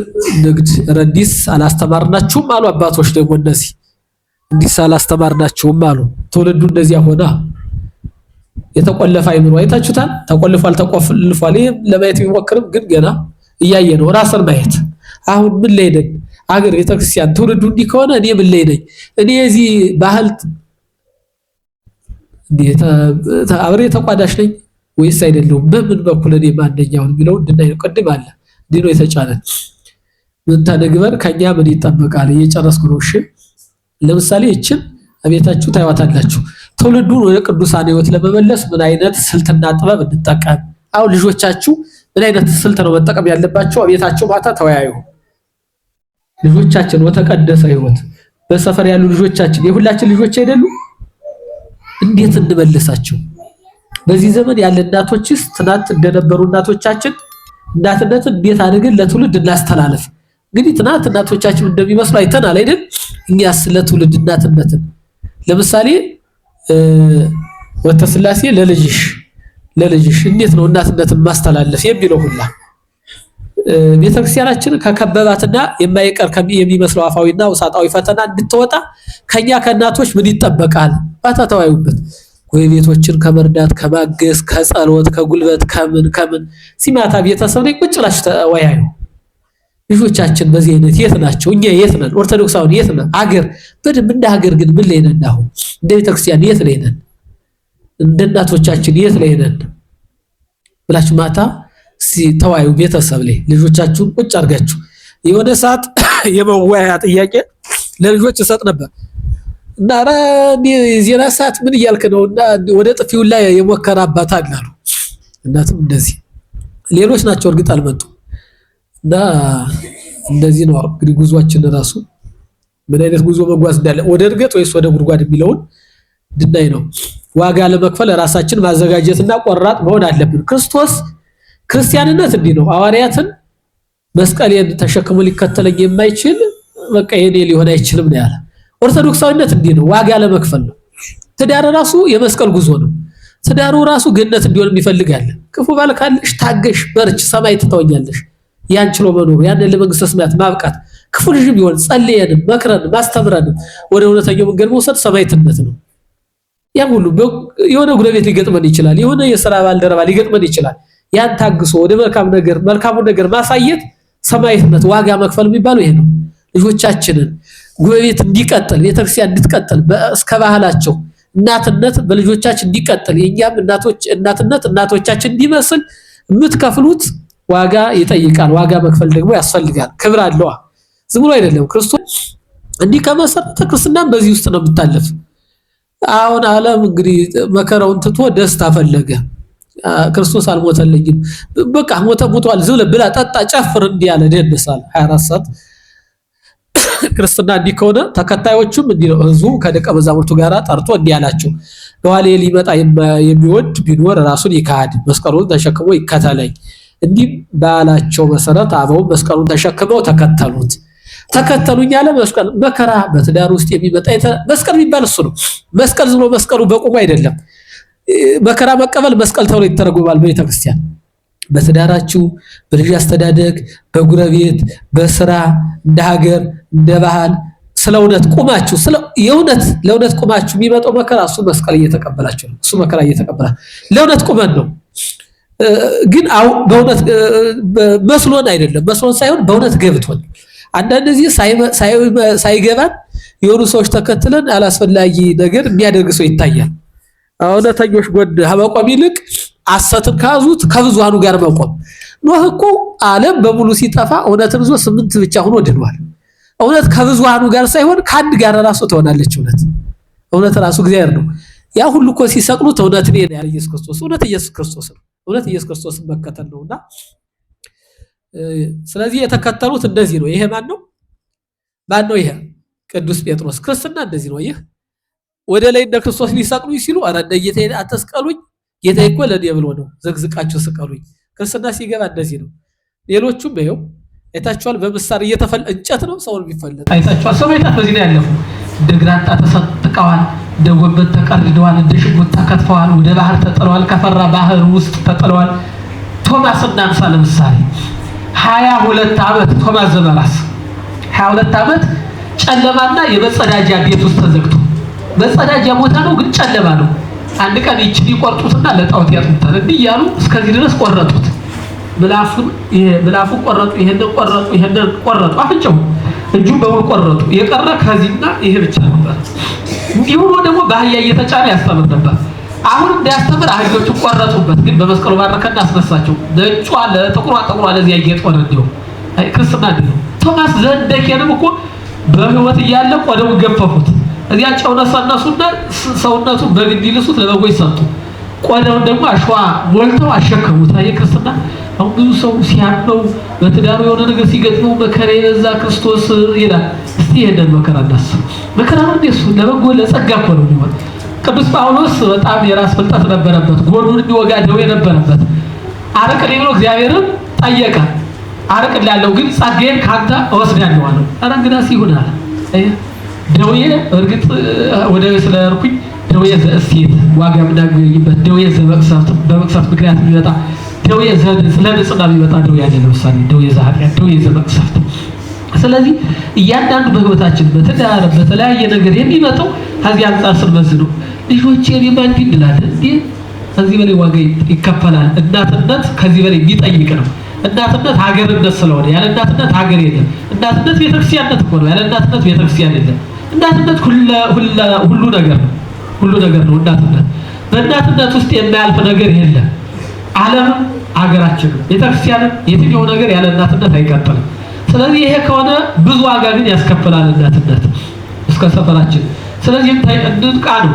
ንግድ ረዲስ አላስተማርናችሁም አሉ አባቶች። ደግሞ እንደዚህ እንዲስ አላስተማርናችሁም አሉ። ትውልዱ እንደዚያ ሆነ። የተቆለፈ አይምሮ አይታችሁታል። ተቆልፏል ተቆልፏል። ይሄ ለማየት ቢሞክርም ግን ገና እያየ ነው። ራስን ማየት አሁን ምን ላይ ነን? አገር ቤተክርስቲያን ትውልዱ እንዲህ ከሆነ እኔ ምን ላይ ነኝ? እኔ እዚህ ባህል አብሬ ተቋዳሽ ነኝ ወይስ አይደለሁም? በምን በኩል እኔ ማንኛው የሚለው እንድናይ ቅድም አለ እንዲህ ነው የተጫነን። ምን ተነግበር ከኛ ምን ይጠበቃል? እየጨረስኩ ነው። እሺ ለምሳሌ እችን አቤታችሁ ታይዋታላችሁ። ትውልዱን ወደ ቅዱሳን ሕይወት ለመመለስ ምን አይነት ስልትና ጥበብ እንጠቀም? አሁን ልጆቻችሁ ምን አይነት ስልት ነው መጠቀም ያለባቸው? ቤታቸው ማታ ተወያዩ። ልጆቻችን ወተቀደሰ ሕይወት በሰፈር ያሉ ልጆቻችን የሁላችን ልጆች አይደሉ? እንዴት እንመልሳቸው? በዚህ ዘመን ያለ እናቶችስ ትናንት እንደነበሩ እናቶቻችን እናትነትን እንዴት አድርገን ለትውልድ እናስተላልፍ? እንግዲህ ትናንት እናቶቻችን እንደሚመስሉ አይተናል አይደል? እኛስ ለትውልድ እናትነትን ለምሳሌ ወተስላሴ ለልጅሽ እንዴት ነው እናትነትን ማስተላለፍ የሚለው ሁላ ቤተክርስቲያናችን ከከበባትና የማይቀር የሚመስለው አፋዊና ውሳጣዊ ፈተና እንድትወጣ ከኛ ከእናቶች ምን ይጠበቃል? ባታተዋዩበት ጎረቤቶችን ከመርዳት ከማገዝ ከጸሎት ከጉልበት ከምን ሲማታ ቤተሰብ ላይ ቁጭ ብላችሁ ተወያዩ። ልጆቻችን በዚህ አይነት የት ናቸው? እኛ የት ነን? ኦርቶዶክሳውያን የት ነን? አገር በደንብ እንደ ሀገር ግን ምን ላይ ነን? አሁን እንደ ቤተክርስቲያን የት ላይ ነን? እንደ እናቶቻችን የት ላይ ነን ብላችሁ ማታ ተወያዩ። ቤተሰብ ላይ ልጆቻችሁን ቁጭ አድርጋችሁ የሆነ ሰዓት የመወያያ ጥያቄ ለልጆች እሰጥ ነበር እና ዜና ሰዓት ምን እያልክ ነው? እና ወደ ጥፊው ላይ የሞከረ አባት አሉ። እናትም እንደዚህ ሌሎች ናቸው እርግጥ አልመጡም። እና እንደዚህ ነው እንግዲህ ጉዟችን ራሱ ምን አይነት ጉዞ መጓዝ እንዳለ ወደ እርገት ወይስ ወደ ጉድጓድ የሚለውን ድናይ ነው። ዋጋ ለመክፈል ራሳችን ማዘጋጀትና ቆራጥ መሆን አለብን። ክርስቲያንነት እንዲህ ነው። ሐዋርያትን መስቀሌን ተሸክሞ ሊከተለኝ የማይችል በቃ የኔ ሊሆን አይችልም ነው ያለ። ኦርቶዶክሳዊነት እንዲህ ነው። ዋጋ ለመክፈል ነው። ትዳር ራሱ የመስቀል ጉዞ ነው። ትዳሩ ራሱ ገነት እንዲሆን የሚፈልጋል። ክፉ ባል ካለሽ ታገሽ፣ በርች፣ ሰማይ ትተወኛለሽ። ያን ችሎ መኖር ያን ለመንግስተ ሰማያት ማብቃት ክፉ ልጅም ቢሆን ጸልየንም መክረንም ማስተምረንም ወደ እውነተኛው መንገድ መውሰድ ሰማዕትነት ነው። ያን ሁሉ የሆነ ጉረቤት ሊገጥመን ይችላል። የሆነ የሥራ ባልደረባ ሊገጥመን ይችላል። ያን ታግሶ ወደ መልካሙን ነገር ማሳየት ሰማዕትነት፣ ዋጋ መክፈል የሚባለው ይሄ ነው። ልጆቻችንን ጉረቤት እንዲቀጥል ቤተክርስቲያን እንድትቀጥል እስከ ባህላቸው እናትነት በልጆቻችን እንዲቀጥል የኛም እናትነት እናቶቻችን እንዲመስል የምትከፍሉት ዋጋ ይጠይቃል። ዋጋ መክፈል ደግሞ ያስፈልጋል። ክብር አለው። ዝም ብሎ አይደለም። ክርስቶስ እንዲህ ከመሰረተ ክርስትናም በዚህ ውስጥ ነው የምታለፍ። አሁን ዓለም እንግዲህ መከራውን ትቶ ደስታ ፈለገ። ክርስቶስ አልሞተልኝም፣ በቃ ሞቷል፣ ዝም ብላ ጠጣ ጨፍር እንዲህ ያለ ደንሳል 24 ሰዓት። ክርስትና እንዲህ ከሆነ ተከታዮቹም እንዲህ ነው። ህዝቡ ከደቀ መዛሙርቱ ጋር ጠርቶ እንዲህ ያላቸው በኋላ ሊመጣ የሚወድ ቢኖር ራሱን ይካድ መስቀሉን ተሸክሞ ይከተለኝ። እንዲህ ባላቸው መሰረት አበው መስቀሉን ተሸክመው ተከተሉኝ ያለ መስቀል መከራ በትዳር ውስጥ የሚመጣ መስቀል የሚባል እሱ ነው። መስቀል ዝም ብሎ መስቀሉ በቁሙ አይደለም። መከራ መቀበል መስቀል ተብሎ ይተረጎማል በቤተክርስቲያን። በትዳራችሁ፣ በልጅ አስተዳደግ፣ በጉረቤት፣ በስራ፣ እንደ ሀገር፣ እንደ ባህል ስለ እውነት ቁማችሁ ለእውነት ቁማችሁ የሚመጣው መከራ እሱ መስቀል እየተቀበላችሁ ነው። እሱ መከራ እየተቀበላችሁ ለእውነት ቁመን ነው። ግን በእውነት መስሎን አይደለም፣ መስሎን ሳይሆን በእውነት ገብቶን አንዳንድ ጊዜ ሳይገባን የሆኑ ሰዎች ተከትለን አላስፈላጊ ነገር የሚያደርግ ሰው ይታያል። እውነተኞች ጎን ከመቆም ይልቅ ሐሰትን ካዙት ከብዙሃኑ ጋር መቆም። ኖህ እኮ ዓለም በሙሉ ሲጠፋ እውነትን ይዞ 8 ብቻ ሆኖ ድኗል። እውነት ከብዙሃኑ ጋር ሳይሆን ከአንድ ጋር ራሱ ትሆናለች። እውነት ራሱ እግዚአብሔር ነው። ያ ሁሉ እኮ ሲሰቅሉት እውነትን ያለ ኢየሱስ ክርስቶስ እውነት ኢየሱስ ክርስቶስ ነው። እውነት ኢየሱስ ክርስቶስን መከተል ነውና ስለዚህ የተከተሉት እንደዚህ ነው። ይሄ ማን ነው? ይሄ ቅዱስ ጴጥሮስ። ክርስትና እንደዚህ ነው። ይህ ወደ ላይ እንደ ክርስቶስ ሊሰቅሉኝ ሲሉ አረ እንደ ጌታዬ አትስቀሉኝ፣ ጌታዬ እኮ ለኔ ብሎ ነው፣ ዘግዝቃችሁ ስቀሉኝ። ክርስትና ሲገባ እንደዚህ ነው። ሌሎቹም ይኸው አይታችኋል። በምሳር እንጨት ነው ሰውን የሚፈለጥ አይታችኋል። ሰማዕታት በዚህ ላይ ያለፉ እንደ ግራጣ ተሰጥቀዋል፣ እንደ ጎንበት ተቀርደዋል፣ እንደ ሽጉጥ ተከትፈዋል፣ ወደ ባህር ተጥለዋል፣ ከፈራ ባህር ውስጥ ተጥለዋል። ቶማስ እናንሳ ለምሳሌ 22 ዓመት ቶማስ ዘመራስ 22 ዓመት ጨለማና የመጸዳጃ ቤት ውስጥ ተዘግቶ መጸዳጃ ቦታ ነው ግን ጨለማ ነው። አንድ ቀን ይችን ይቆርጡትና ለጣዖት ያጥሙታል። እንዲህ እያሉ እስከዚህ ድረስ ቆረጡት። ምላፉን ቆረጡ፣ ይሄንን ቆረጡ፣ አፍንጫው እጁን በሙሉ ቆረጡ። የቀረ ከዚህና ይሄ ብቻ ነበር። እንዲሁ ደግሞ በአህያ እየተጫነ ያስተምር ነበር። አሁን እንዲያስተምር አህዮቹን ቆረጡበት፣ ግን በመስቀሉ ባረከና አስነሳቸው። ነጯ ለጥቁሯ ለዚህ ያጌጥ ሆነ። እንዲሁ ክርስትና እንዲሁ ቶማስ ዘንደኬንም እኮ በህይወት እያለ ቆዳውን ገፈፉት። እዚያ ጨው ነሰነሱና ሰውነቱን በግድ ይልሱት ለበጎች ሰጡ። ቆዳውን ደግሞ አሸዋ ሞልተው አሸከሙት። አይ ክርስትና አሁን ብዙ ሰው ሲያመው በትዳሩ የሆነ ነገር ሲገጥመው መከራ የበዛ ክርስቶስ ይላል። እስቲ ይሄንን መከራ እናስብ። መከራ ነው እንደሱ ለበጎ ለጸጋ እኮ ነው የሚሆን። ቅዱስ ጳውሎስ በጣም የራስ ፍልጠት ነበረበት፣ ጎኑን የሚወጋ ደዌ ነበረበት። አርቅልኝ ብሎ እግዚአብሔርን ጠየቀ። አርቅልሃለሁ ግን ጸጋዬን ካንተ እወስዳለሁ አለው። ኧረ እንግዳስ ይሁን አለ። ደዌ እርግጥ ወደ ስለርኩኝ ደዌ ዘእሴት ዋጋ የምናገኝበት ደዌ ዘመቅሰፍት በመቅሰፍት ምክንያት የሚመጣ ደዌ ስለንጽህና የሚመጣ ደዌ ያለ ለምሳሌ ደዌ ዘኃጢአት ደዌ ዘመቅሰፍት። ስለዚህ እያንዳንዱ በህይወታችን በተዳረ በተለያየ ነገር የሚመጣው ከዚህ አንጻር ስንመዝነው ልጆቼ እኔማ እንዲህ እንላለን እንዴ ከዚህ በላይ ዋጋ ይከፈላል። እናትነት ከዚህ በላይ የሚጠይቅ ነው። እናትነት ሀገርነት ስለሆነ ያለ እናትነት ሀገር የለም። እናትነት ቤተክርስቲያንነት እኮ ነው። ያለ እናትነት ቤተክርስቲያን የለም። እናትነት ሁሉ ነገር ነው። ሁሉ ነገር ነው እናትነት። በእናትነት ውስጥ የማያልፍ ነገር የለም። ዓለምም ሀገራችንም ቤተክርስቲያንም የትኛው ነገር ያለ እናትነት አይቀጥልም። ስለዚህ ይሄ ከሆነ ብዙ ዋጋ ግን ያስከፍላል እናትነት እስከ ሰፈራችን። ስለዚህ እንድንቃ ነው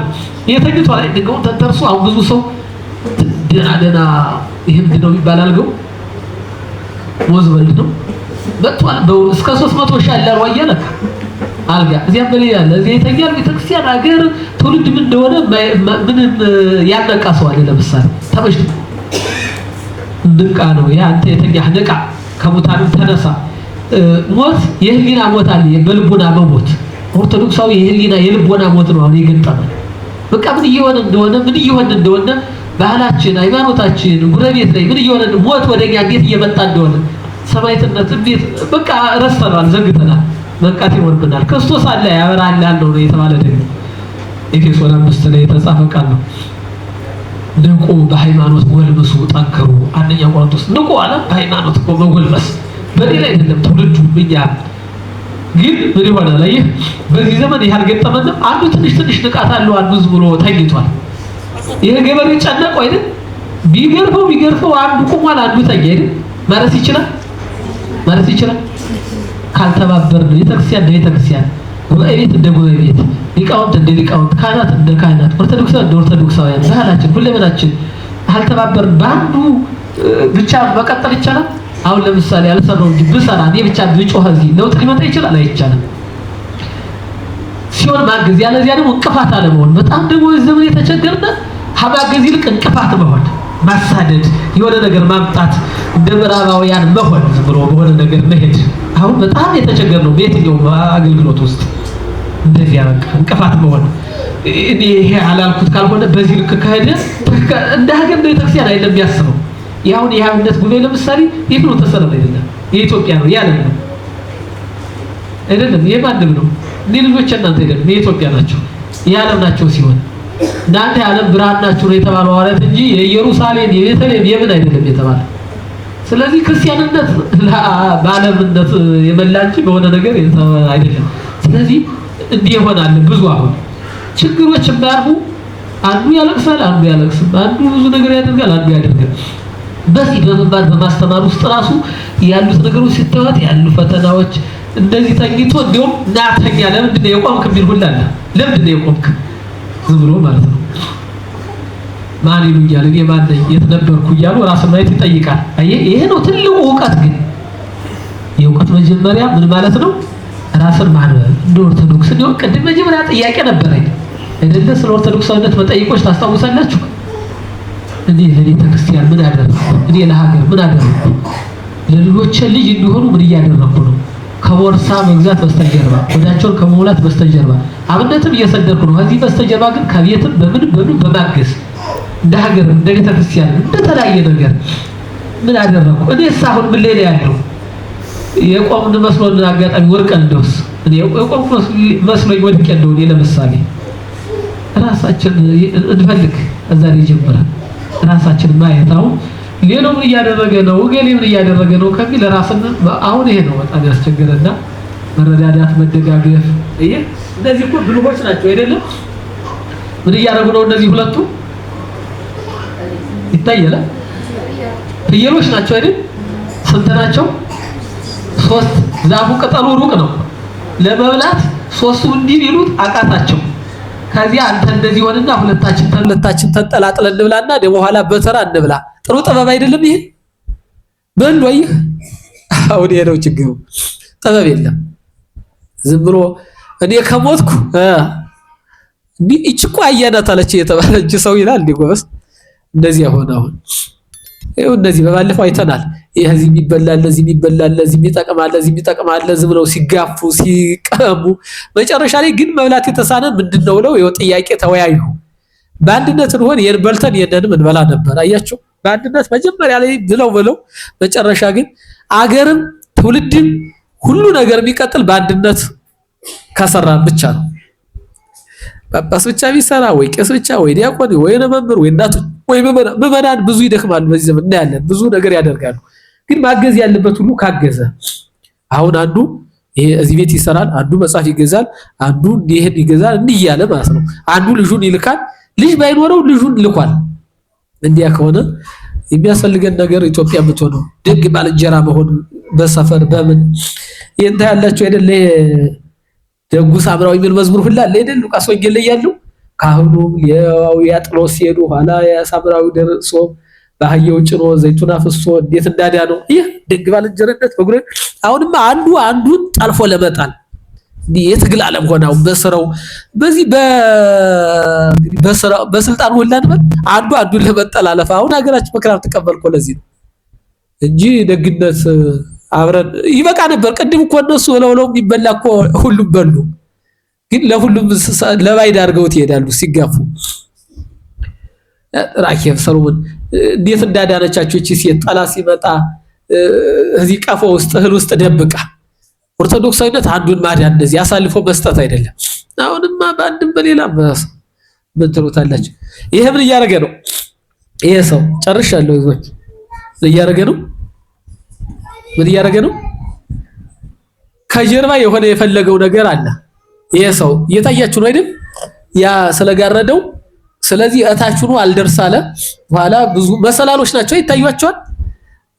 የተኝቷ ላይ ድገው ተንተርሶ አሁን ብዙ ሰው ደና ይሄ ምንድን ነው ይባላል ገው ወዝ ወልድ ነው መጥቷል እስከ 300 ሺህ አላር ወያለክ አልጋ እዚያም በላይ ያለ እዚህ የተኛል ቤተክርስቲያን ሀገር ትውልድ ምን እንደሆነ ምን ያነቃ ሰው አለ። ለምሳሌ ተመሽቶ ድንቃ ነው ያ አንተ የተኛህ ንቃ ከሙታን ተነሳ። ሞት የህሊና ሞት አለ በልቦና መሞት። ኦርቶዶክሳዊ የህሊና የልቦና ሞት ነው አሁን የገጠመን። በቃ ምን እየሆነ እንደሆነ ባህላችን ሃይማኖታችን ጉረቤት ላይ ምን እየሆነ ሞት ወደኛ እንዴት እየመጣ እንደሆነ ሰማዕትነት እንዴት በቃ ረስተናል፣ ዘግተናል። መንቃት ይኖርብናል። ክርስቶስ አለ ያበራል ያለው ነው የተባለ ደግሞ ኤፌሶን 5 ላይ የተጻፈ ቃል ነው። ንቁ በሃይማኖት ጎልምሱ ጠንክሩ። አንደኛ ቆሮንቶስ ንቁ አለ በሃይማኖት መጎልመስ በሌላ አይደለም። ትውልዱ ብኛ ግን ምን ይሆናል? አየህ በዚህ ዘመን ይሄ አልገጠመንም። አንዱ ትንሽ ንቃት አለው፣ አንዱ ዝም ብሎ ተኝቷል። ይሄ ገበሬ ጨነቀው አይደል? ቢገርፈው አንዱ ቆሟል፣ አንዱ ተኛ አይደል? ማለት ይችላል ካልተባበርን ቤተክርስቲያን ጉባኤ ቤት እንደ ጉባኤ ቤት፣ ሊቃውንት እንደ ሊቃውንት፣ ካህናት እንደ ካህናት፣ ኦርቶዶክሳውያን እንደ ኦርቶዶክሳውያን ባህላችን ሁለመናችን ካልተባበርን በአንዱ ብቻ መቀጠል ይቻላል? አሁን ለምሳሌ አልሰራው እንጂ ብሰራ እኔ ብቻ ብጮህ እዚህ ለውጥ ሊመጣ ይችላል? አይቻልም። ሲሆን ማገዝ ያለዚያ ደግሞ እንቅፋት አለመሆን። በጣም ደግሞ ዘመን የተቸገረና ሀባገዝ ይልቅ እንቅፋት መሆን፣ ማሳደድ፣ የሆነ ነገር ማምጣት፣ እንደ ምዕራባውያን መሆን፣ ዝም ብሎ በሆነ ነገር መሄድ። አሁን በጣም የተቸገርነው በየትኛው አገልግሎት ውስጥ እንደዚህ ያበቃ እንቅፋት መሆን። እኔ ይሄ አላልኩት ካልሆነ በዚህ ልክ ከሄደ እንደ ሀገር ቤተክርስቲያን አይደለም የሚያስበው። ያውን የሃይማኖት ጉባኤ ለምሳሌ የት ነው ተሰለፈ? አይደለም የኢትዮጵያ ነው ያለ ነው አይደለም የማንም ነው። ልጆች እናንተ አይደለም የኢትዮጵያ ናቸው የዓለም ናቸው ሲሆን እናንተ የዓለም ብርሃን ናችሁ ነው የተባለው ሐዋርያት እንጂ የኢየሩሳሌም የቤተልሔም የምን አይደለም የተባለ። ስለዚህ ክርስቲያንነት በዓለምነት የመላ እንጂ በሆነ ነገር አይደለም። ስለዚህ እንዲህ ይሆናል። ብዙ አሁን ችግሮች እንዳሉ አንዱ ያለቅሳል፣ አንዱ ያለቅስም፣ አንዱ ብዙ ነገር ያደርጋል፣ አንዱ ያደርጋል። በዚህ በመባል በማስተማር ውስጥ ራሱ ያሉት ነገሮች ሲተዋት ያሉ ፈተናዎች እንደዚህ ተኝቶ እንደውም ናተኛ ለምንድን ነው የቆምክ ቢል ሁላ አለ። ለምንድን ነው የቆምክ ዝም ብሎ ማለት ነው። ማን ይሉኛል እኔ ማን ነኝ የት ነበርኩ እያሉ ራስን ማየት ይጠይቃል። አየህ ይሄ ነው ትልቁ እውቀት። ግን የእውቀት መጀመሪያ ምን ማለት ነው? ራስን ማንበብ። እንደ ኦርቶዶክስ ነው ቅድም መጀመሪያ ጥያቄ ነበረኝ አይደለ? ስለ ኦርቶዶክሳዊነት መጠይቆች ታስታውሳላችሁ? እኔ ለቤተ ክርስቲያን ምን አደረኩ? እኔ ለሀገር ምን አደረኩ? ለልጆቼ ልጅ እንዲሆኑ ምን እያደረኩ ነው? ከቦርሳ መግዛት በስተጀርባ ወዳቸውን ከመሙላት በስተጀርባ አብነትም እየሰደርኩ ነው። ከዚህ በስተጀርባ ግን ከቤትም በምን በማገዝ እንደ ሀገር እንደ ቤተ ክርስቲያን እንደ ተለያየ ነገር ምን አደረኩ? እኔስ አሁን ምን ላይ ያለው የቆምን መስሎን አጋጣሚ ወርቀን እንደውስ እኔ የቆምኩ መስሎኝ ወድቄ እንደው እኔ ለምሳሌ ራሳችን እንፈልግ እዛሬ ጀምረን ራሳችን ማየት አሁን ሌላው ምን እያደረገ ነው ወገሌ ምን እያደረገ ነው ከሚል ራስን አሁን ይሄ ነው በጣም ያስቸገረና መረዳዳት መደጋገፍ እነዚህ እኮ ብልሆች ናቸው አይደለም? ምን እያደረጉ ነው እነዚህ ሁለቱ ይታያል። ፍየሎች ናቸው አይደል? ስንት ናቸው? 3 ዛፉ ቅጠሉ ሩቅ ነው ለመብላት ሶስቱ እንዲህ ቢሉት አቃታቸው። ከዚያ አንተ እንደዚህ ሆነና ሁለታችን ተንጠላጥለን እንብላና በኋላ በተራ እንብላ። ጥሩ ጥበብ አይደለም ይሄ? በሉ አይህ አሁን የለው ችግሩ ጥበብ የለም። ዝም ብሎ እኔ ከሞትኩ እቺ አያናት አለች የተባለች ሰው ይላል እንዴ ጎበስ። እንደዚህ ሆነ። አሁን ይሄው እንደዚህ በባለፈው አይተናል። ይሄ እዚህ የሚበላል ለዚህ የሚበላል ለዚህ የሚጠቅማል ዝም ብለው ሲጋፉ ሲቀሙ መጨረሻ ላይ ግን መብላት የተሳነን ምንድነው ብለው ይኸው ጥያቄ ተወያዩ። በአንድነት እንሆን የበልተን የነንም እንበላ ነበር። አያችሁ በአንድነት መጀመሪያ ላይ ብለው መጨረሻ ግን አገርም ትውልድም ሁሉ ነገር የሚቀጥል በአንድነት ከሰራን ብቻ ነው። ጳጳስ ብቻ ቢሰራ ወይ ቄስ ብቻ ወይ ዲያቆን ወይ መምህር ወይ እናት ወይ ምዕመናን ብዙ ይደክማሉ። በዚህ ዘመን እናያለን ብዙ ነገር ያደርጋሉ። ግን ማገዝ ያለበት ሁሉ ካገዘ አሁን አንዱ ይሄ እዚህ ቤት ይሰራል፣ አንዱ መጽሐፍ ይገዛል፣ አንዱ ይሄን ይገዛል እንዲህ እያለ ማለት ነው። አንዱ ልጁን ይልካል፣ ልጅ ባይኖረው ልጁን ልኳል። እንዲያ ከሆነ የሚያስፈልገን ነገር ኢትዮጵያ የምትሆነው ደግ ባልንጀራ መሆን በሰፈር በምን ይንታ ያላችሁ አይደለ ደጉ ሳምራዊ ምን መዝሙር ሁላ አለ አይደል? ሉቃስ ወንጌል ላይ ያለው ካህኑም ሌዋዊ ያጥሎስ ሲሄዱ ኋላ ሳምራዊ ደርሶ በአህያው ጭኖ ዘይቱን አፍሶ እንዴት እንዳዳነው ይህ ደግ ባልንጀርነት በጉረ አሁንማ አንዱን ጠልፎ ለመጣል የትግል ዓለም ሆነው በስራው በዚህ በስልጣን ሁላ ነበር አንዱን ለመጠላለፍ አሁን ሀገራችን መከራ ተቀበልኮ ለዚህ ነው እንጂ ደግነት አብረን ይበቃ ነበር። ቅድም እኮ እነሱ ለውለው የሚበላ እኮ ሁሉም በሉ፣ ግን ለሁሉም ለባይድ አድርገውት ይሄዳሉ ሲጋፉ። ራኬብ ሰሎሞን እንዴት እንዳዳነቻቸው እቺ ሴት ጠላት ሲመጣ እዚህ ቀፎ ውስጥ እህል ውስጥ ደብቃ። ኦርቶዶክሳዊነት አንዱን ማዳን እንደዚህ አሳልፎ መስጠት አይደለም። አሁንማ በአንድም በሌላም ምን ትሉታላችሁ? ይሄ ምን እያደረገ ነው? ይሄ ሰው ጨርሻለሁ ይዞች እያደረገ ነው። ምን እያደረገ ነው? ከጀርባ የሆነ የፈለገው ነገር አለ። ይሄ ሰው እየታያችሁ ነው አይደል? ያ ስለጋረደው ስለዚህ እታችሁ ነው አልደርሳለ። በኋላ ብዙ መሰላሎች ናቸው ይታያቸዋል።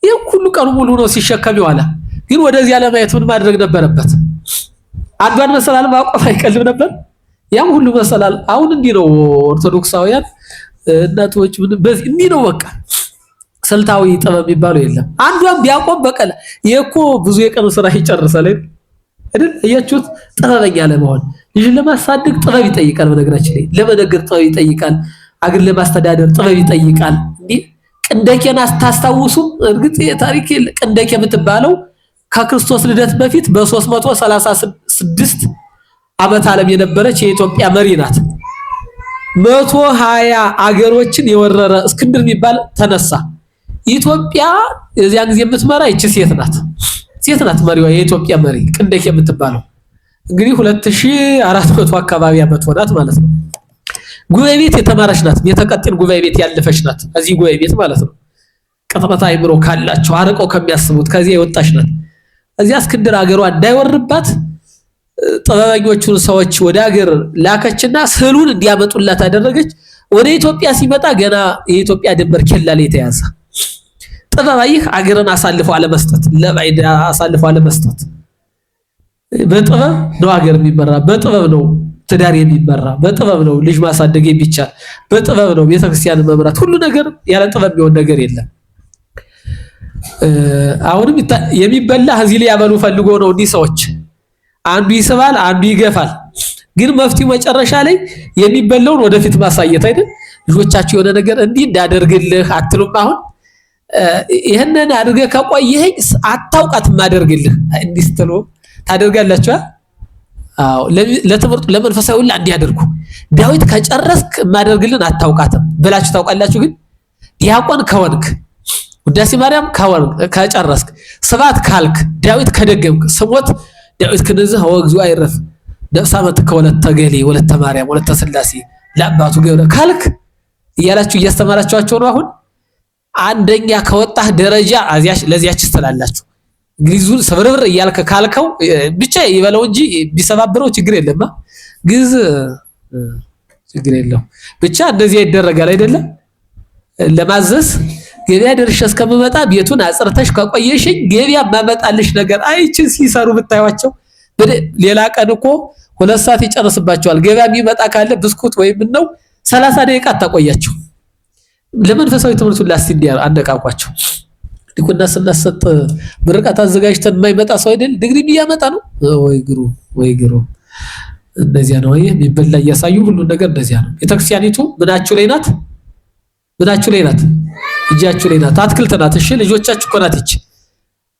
ይሄ ሁሉ ቀኑ ሙሉ ነው ሲሸከም ይዋላ። ግን ወደዚህ ለማየት ምን ማድረግ ነበረበት? አንዷን መሰላል ማቆም አይቀልም ነበር? ያም ሁሉ መሰላል አሁን እንዲህ ነው ኦርቶዶክሳውያን እናቶች ምን በዚህ እንዲህ ነው በቃ። ስልታዊ ጥበብ የሚባለው የለም። አንዷን ቢያቆም በቀለ የኮ ብዙ የቀኑ ስራ ይጨርሳል አይደል? እያችሁት ጥበበኛ ለመሆን ልጅ ለማሳደግ ጥበብ ይጠይቃል። በነገራችን ላይ ለመነገር ጥበብ ይጠይቃል። አገር ለማስተዳደር ጥበብ ይጠይቃል። እንዴ ቅንደኬን አታስታውሱም? እርግጥ የታሪክ ቅንደኬ የምትባለው ከክርስቶስ ልደት በፊት በ336 ዓመት ዓለም የነበረች የኢትዮጵያ መሪ ናት። 120 አገሮችን የወረረ እስክንድር የሚባል ተነሳ። ኢትዮጵያ የዚያን ጊዜ የምትመራ ይቺ ሴት ናት መሪዋ የኢትዮጵያ መሪ ቅንደኬ የምትባለው እንግዲህ 2400 አካባቢ ዓመት ሆናት ማለት ነው። ጉባኤ ቤት የተማረች ናት። የተቀጥን ጉባኤ ቤት ያለፈች ናት። እዚህ ጉባኤ ቤት ማለት ነው። ቅጥመት አይምሮ ካላቸው አርቀው ከሚያስቡት ከዚህ የወጣች ናት። እዚያ እስክንድር አገሯ እንዳይወርባት ጥበበኞቹን ሰዎች ወደ ሀገር ላከችና ስዕሉን እንዲያመጡላት አደረገች። ወደ ኢትዮጵያ ሲመጣ ገና የኢትዮጵያ ድንበር ኬላ ላይ ተያዘ። ጥበብ ይህ አገርን አሳልፎ አለመስጠት፣ ለባይድ አሳልፎ አለመስጠት። በጥበብ ነው ሀገር የሚመራ፣ በጥበብ ነው ትዳር የሚመራ፣ በጥበብ ነው ልጅ ማሳደግ የሚቻል፣ በጥበብ ነው ቤተክርስቲያን መምራት። ሁሉ ነገር ያለ ጥበብ የሚሆን ነገር የለም። አሁንም የሚበላ እዚህ ላይ ያበሉ ፈልጎ ነው እንዲህ ሰዎች አንዱ ይስባል አንዱ ይገፋል። ግን መፍትሄው መጨረሻ ላይ የሚበላውን ወደፊት ማሳየት አይደል? ልጆቻችሁ የሆነ ነገር እንዲህ እንዳደርግልህ አትሉም? አሁን ይሄንን አድርገህ ከቆየኸኝ አታውቃትም አደርግልህ እንዲህ ስትሉ ታደርጋላችሁ። አዎ ለትምህርቱ ለመንፈሳዊ ሁሉ እንዲያደርጉ ዳዊት ከጨረስክ ማደርግልን አታውቃትም ብላችሁ ታውቃላችሁ። ግን ዲያቆን ከወንክ ውዳሴ ማርያም ከጨረስክ ስባት ካልክ ዳዊት ከደገምክ ስሞት ዳዊት ከነዚህ ወግዙ አይረፍ ነፍሳመት ከወለተ ገሌ ወለተ ማርያም ወለተ ስላሴ ለአባቱ ገብረ ካልክ እያላችሁ እያስተማራችኋቸው ነው። አሁን አንደኛ ከወጣህ ደረጃ አዚያች ለዚያች ተላላችሁ ግዙን ሰብርብር እያልከ ካልከው ብቻ ይበለው እንጂ ቢሰባብረው ችግር የለማ ግዝ ችግር የለው። ብቻ እንደዚህ ይደረጋል አይደለም? ለማዘዝ ገበያ ደርሼ እስከምመጣ ቤቱን አጽርተሽ ከቆየሽኝ ገበያ ማመጣልሽ ነገር አይችን ሲሰሩ ብታዩዋቸው። ሌላ ቀን እኮ 2 ሰዓት ይጨርስባቸዋል። ገበያ የሚመጣ ካለ ብስኩት ወይም ነው 30 ደቂቃ አታቆያቸው። ለመንፈሳዊ ትምህርቱ ላስቲያ አነቃቋቸው። ዲቁና ስናሰጥ ምርቃት አዘጋጅተን የማይመጣ ሰው አይደል ዲግሪ ቢያመጣ ነው ወይ ግሩ እንደዚያ ነው። የሚበላ እያሳዩ ሁሉ ነገር እንደዚያ ነው። ቤተክርስቲያኒቱ ምናችሁ ላይ ናት? እጃችሁ ላይ ናት። አትክልት ናት። እሺ ልጆቻችሁ እኮ ናት። እቺ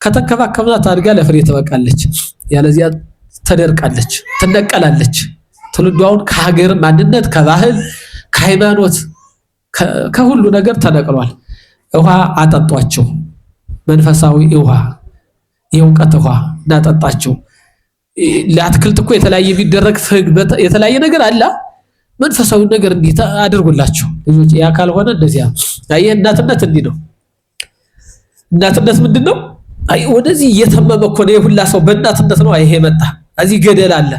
ከተንከባከብናት አድጋ ለፍሬ ትበቃለች። ያለዚያ ተደርቃለች፣ ትነቀላለች። ትውልዷን ከሀገር ማንነት፣ ከባህል፣ ከሃይማኖት፣ ከሁሉ ነገር ተነቅሏል። ውሃ አጠጧቸው። መንፈሳዊ ውሃ፣ የእውቀት ውሃ እናጠጣቸው። ለአትክልት እኮ የተለያየ ቢደረግ የተለያየ ነገር አለ። መንፈሳዊ ነገር እንዲህ አድርጉላቸው ልጆች። ያ ካልሆነ እንደዚያ አይ እናትነት እንዲህ ነው። እናትነት ምንድነው? አይ ወደዚህ እየተመመ እኮ ነው የሁላ ሰው በእናትነት ነው። ይሄ መጣ እዚህ ገደል አለ።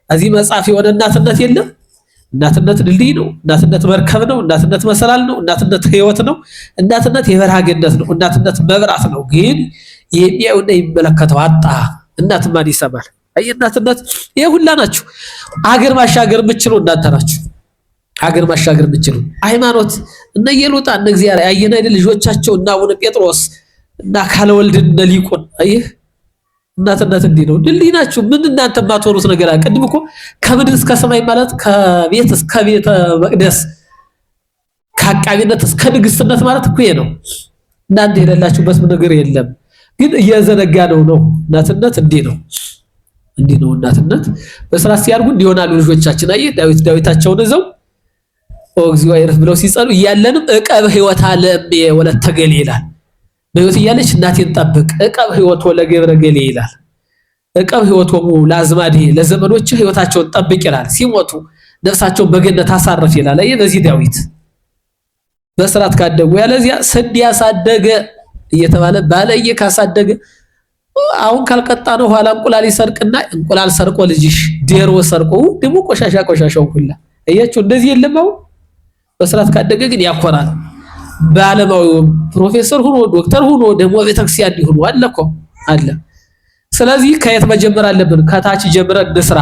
እዚህ መጻፍ የሆነ እናትነት የለም። እናትነት ድልድይ ነው። እናትነት መርከብ ነው። እናትነት መሰላል ነው። እናትነት ህይወት ነው። እናትነት የበረሃ ገነት ነው። እናትነት መብራት ነው። ግን የሚያዩና የሚመለከተው አጣ። እናት ማን ይሰማል? አይ እናትነት ይሄ ሁላ ናችሁ። አገር ማሻገር የምትችሉ እናንተ ናችሁ። አገር ማሻገር የምትችሉ ሃይማኖት እነ ኢየሉጣ እነ እግዚአብሔር ያየን አይደል ልጆቻቸው እና አቡነ ጴጥሮስ እና ካለወልድ እነ ሊቁን አየህ እናትነት እንዲህ ነው። ድልድይ ናችሁ። ምን እናንተ ማትወሩት ነገር አለ። ቅድም እኮ ከምድር እስከ ሰማይ ማለት ከቤት እስከ ቤተ መቅደስ ከአቃቢነት እስከ ንግስትነት ማለት እኮ ይሄ ነው። እናንተ የሌላችሁበት ነገር የለም። ግን እየዘነጋ ነው። እናትነት እንዲህ ነው። እናትነት በስራት ሲያርጉ እንዲሆናሉ ልጆቻችን። አየህ ዳዊታቸውን ይዘው እግዚኦ አይረፍ ብለው ሲጸሉ እያለንም ዕቀብ ሕይወት ዓለም ወለተ ገሌ ይላል። በሕይወት እያለች እናቴን ጠብቅ ዕቀብ ሕይወት ለገብረ ገሌ ይላል። ዕቀብ ሕይወቶሙ ለአዝማዴ ለዘመዶች ሕይወታቸውን ጠብቅ ይላል። ሲሞቱ ነፍሳቸውን በገነት አሳርፍ ይላል። አየህ በዚህ ዳዊት በስራት ካደጉ ያለዚያ ስንዴ ያሳደገ እየተባለ ባለየ ካሳደገ አሁን ካልቀጣ ነው ኋላ እንቁላል ይሰርቅና እንቁላል ሰርቆ ልጅሽ ዴሮ ሰርቆ ደግሞ ቆሻሻው ሁላ አያችሁ እንደዚህ የለም። አሁን በስራት ካደገ ግን ያኮራል። በዓለማዊ ፕሮፌሰር ሆኖ ዶክተር ሆኖ ደግሞ ቤተክርስቲያን ሊሆኑ አለ። ስለዚህ ከየት መጀመር አለብን? ከታች ጀምረን እንስራ።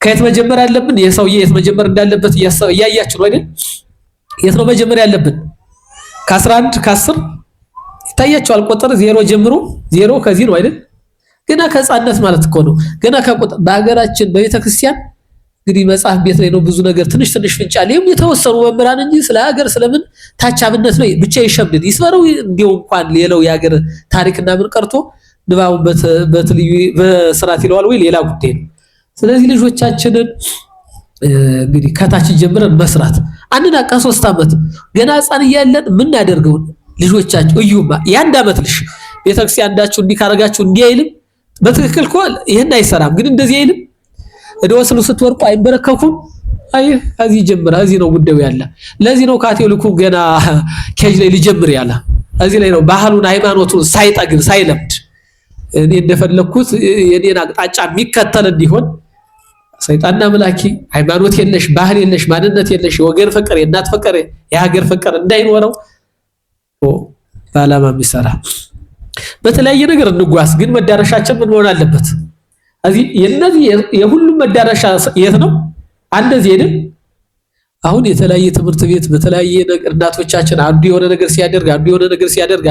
ከየት መጀመር አለብን? የሰውዬ የት መጀመር እንዳለበት እያያችሁ ነው አይደል? የት ነው መጀመር ያለብን? ከ11 ከ10 ይታያችኋል። ቁጥር 0 ጀምሮ 0 ከዚህ ነው አይደል? ገና ከህፃንነት ማለት እኮ ነው። ገና ከቁጥር በሀገራችን በቤተክርስቲያን እንግዲህ መጽሐፍ ቤት ላይ ነው ብዙ ነገር ትንሽ ፍንጫ ለይም የተወሰኑ መምህራን እንጂ ስለ ሀገር ስለምን ታቻብነት ነው ብቻ ይሸምድድ ይስበረው። እንዲው እንኳን ሌላው የሀገር ታሪክና ምን ቀርቶ ንባቡን በትልዩ በስራት ይለዋል ወይ ሌላ ጉዳይ ነው። ስለዚህ ልጆቻችንን እንግዲህ ከታች ጀምረን መስራት አንናቃ 3 ዓመት ገና ህፃን እያለን ምን ያደርገው ልጆቻችሁ እዩማ የ1 ዓመት ልጅ ቤተክርስቲያን እንዳችሁ እንዲካረጋችሁ እንዲህ አይልም። በትክክል ኮል ይሄን አይሰራም። ግን እንደዚህ አይልም። እደወስሉ ስትወርቁ አይንበረከኩም። አይ እዚህ ጀምራ እዚህ ነው ጉዳዩ ያለ። ለዚህ ነው ካቶሊኩ ገና ኬጅ ላይ ሊጀምር ያለ እዚህ ላይ ነው። ባህሉን ሃይማኖቱን ሳይጠግብ ሳይለምድ እኔ እንደፈለኩት የኔን አቅጣጫ የሚከተል እንዲሆን ሰይጣንና መላኪ ሃይማኖት የለሽ ባህል የለሽ ማንነት የለሽ የወገን ፍቅር የእናት ፍቅር የሀገር ፍቅር እንዳይኖረው ባላማ የሚሰራ በተለያየ ነገር እንጓዝ። ግን መዳረሻችን ምን መሆን አለበት? እዚህ የነዚህ የሁሉም መዳረሻ የት ነው? አንደዚህ አይደል? አሁን የተለያየ ትምህርት ቤት በተለያየ ነገር እናቶቻችን አንዱ የሆነ ነገር ሲያደርግ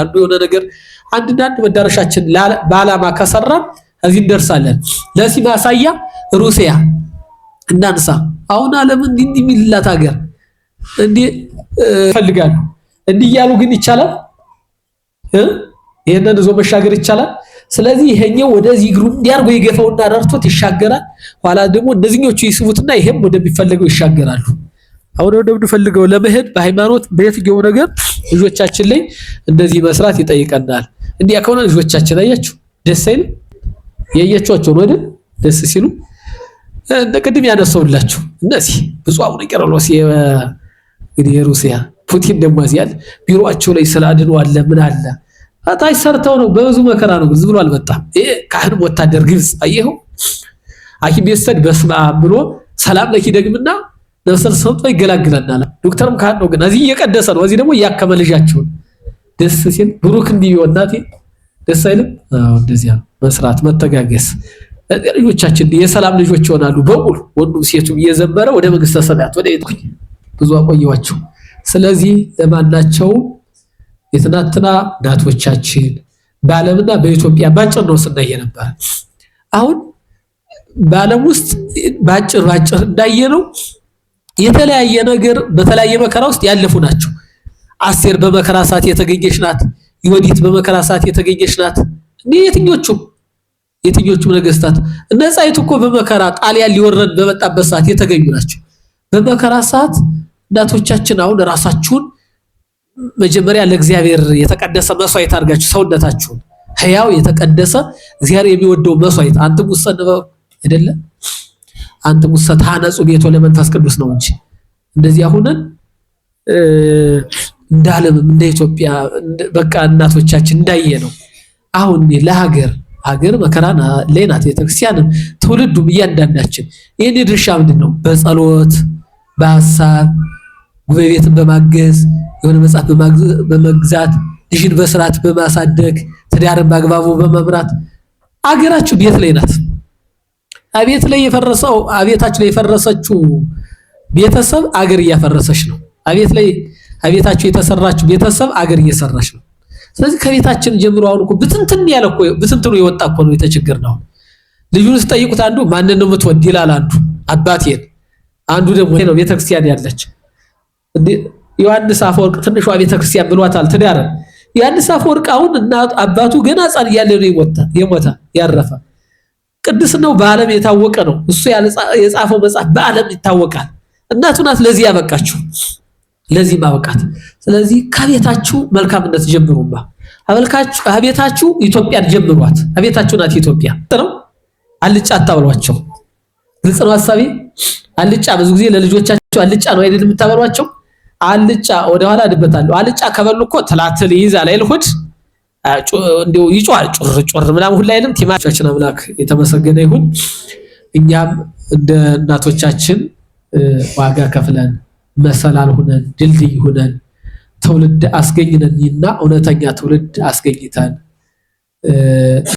አንዱ የሆነ ነገር አንድ መዳረሻችን ባላማ ከሰራ እዚህ እንደርሳለን። ለዚህ ማሳያ ሩሲያ እናንሳ። አሁን ዓለም እንዲህ የሚልላት ሀገር እንዲህ ፈልጋሉ እንዲህ ያሉ ግን ይቻላል ይሄንን ዞ መሻገር ይቻላል። ስለዚህ ይሄኛው ወደዚህ ግሩ እንዲያርጎ ይገፋውና ረርቶት ይሻገራል። ኋላ ደግሞ እነዚህኞቹ ይስቡትና ይሄም ወደሚፈልገው ይሻገራሉ። አሁን ወደምንፈልገው ለመሄድ በሃይማኖት በየትኛው ነገር ልጆቻችን ላይ እንደዚህ መስራት ይጠይቀናል። እንዲያ ከሆነ ልጆቻችን አያችሁ ደስ አይልም? ያያችኋቸው ነው አይደል? ደስ ሲሉ ቅድም ያነሳውላችሁ እነዚህ ብፁዕ አቡነ ቄርሎስ እንግዲህ የሩሲያ ፑቲን ደግሞ ያል ቢሮአቸው ላይ ስላድኑ አለ ምን አለ አታይ ሰርተው ነው በብዙ መከራ ነው ዝም ብሎ አልመጣም። ይሄ ካህን ወታደር ግብጽ አየኸው ሐኪም ቤተሰድ በስመ አብ ብሎ ሰላም ለኪ ደግምና ነፍስን ሰምቶ ይገላግለናል። ዶክተርም ካህን ነው ግን እዚህ እየቀደሰ ነው። እዚህ ደግሞ ያከመ ልጃቸውን ደስ ሲል ብሩክ እንዲህ ይወናቴ ደስ አይልም? አዎ እንደዚያ መስራት መተጋገስ ልጆቻችን የሰላም ልጆች ይሆናሉ በሙሉ ወንዱም ሴቱም እየዘመረ ወደ መንግስተ ሰማያት ወደ ብዙ አቆየዋቸው። ስለዚህ ለማናቸው የትናንትና እናቶቻችን በዓለምና በኢትዮጵያ ባጭር ነው ስናየ ነበር። አሁን በዓለም ውስጥ ባጭር እንዳየነው የተለያየ ነገር በተለያየ መከራ ውስጥ ያለፉ ናቸው። አስቴር በመከራ ሰዓት የተገኘች ናት። ዮዲት በመከራ ሰዓት የተገኘች ናት። የትኞቹም ነገስታት እነ ጻይቱ እኮ በመከራ ጣሊያን ሊወረድ በመጣበት ሰዓት የተገኙ ናቸው። በመከራ ሰዓት እናቶቻችን አሁን ራሳችሁን መጀመሪያ ለእግዚአብሔር የተቀደሰ መስዋዕት አድርጋችሁ ሰውነታችሁን ሕያው የተቀደሰ እግዚአብሔር የሚወደው መስዋዕት አንተ ሙሰነበ አይደለ አንተ ሙሰ ታነጹ ቤቶ ለመንፈስ ቅዱስ ነው እንጂ እንደዚህ አሁንን እንዳለም እንደ ኢትዮጵያ በቃ እናቶቻችን እንዳየ ነው። አሁን ለሀገር መከራና ለናት ቤተክርስቲያንም ትውልዱም እያንዳንዳችን የኔ ድርሻ ምንድነው? በጸሎት በሐሳብ ጉባኤ ቤትን በማገዝ የሆነ መጽሐፍ በመግዛት ልጅን በስርዓት በማሳደግ ትዳርን በአግባቡ በመምራት አገራችሁ ቤት ላይ ናት። አቤት ላይ የፈረሰው አቤታችሁ ላይ የፈረሰችው ቤተሰብ አገር እያፈረሰች ነው። አቤታችሁ የተሰራችው ቤተሰብ አገር እየሰራች ነው። ስለዚህ ከቤታችን ጀምሮ አሁን እኮ ብትንትን ያለ እኮ ብትንትኑ የወጣ እኮ ነው የተቸገርነው። ልጁን ስጠይቁት አንዱ ማንን ነው የምትወድ ይላል፣ አንዱ አባቴን፣ አንዱ ደግሞ ነው ቤተክርስቲያን ያለች ዮሐንስ አፈወርቅ ትንሿ ቤተክርስቲያን ብሏታል ትዳር። ዮሐንስ አፈወርቅ አሁን አባቱ ገና ሕፃን እያለ ነው የሞተ ያረፈ። ቅድስናው በዓለም የታወቀ ነው። እሱ የጻፈው መጽሐፍ በዓለም ይታወቃል። እናቱ ናት ለዚህ ያበቃችሁ፣ ለዚህ ማበቃት። ስለዚህ ከቤታችሁ መልካምነት ጀምሩማ። አቤታችሁ ኢትዮጵያን ጀምሯት። አቤታችሁ ናት ኢትዮጵያ ነው። አልጫ አታብሏቸው። ግልጽ ነው ሐሳቤ። አልጫ ብዙ ጊዜ ለልጆቻችሁ አልጫ ነው አይደል የምታበሏቸው? አልጫ ወደኋላ አድበታለሁ። አልጫ ከበሉ እኮ ትላትል ይይዛል አይልሁድ እንዲሁ ይጮሃል ጩር ምናምን ሁላ አይልም። ቲማቻችን አምላክ የተመሰገነ ይሁን። እኛም እንደ እናቶቻችን ዋጋ ከፍለን መሰላል ሆነን ድልድይ ሆነን ትውልድ አስገኝነንና እውነተኛ ትውልድ አስገኝተን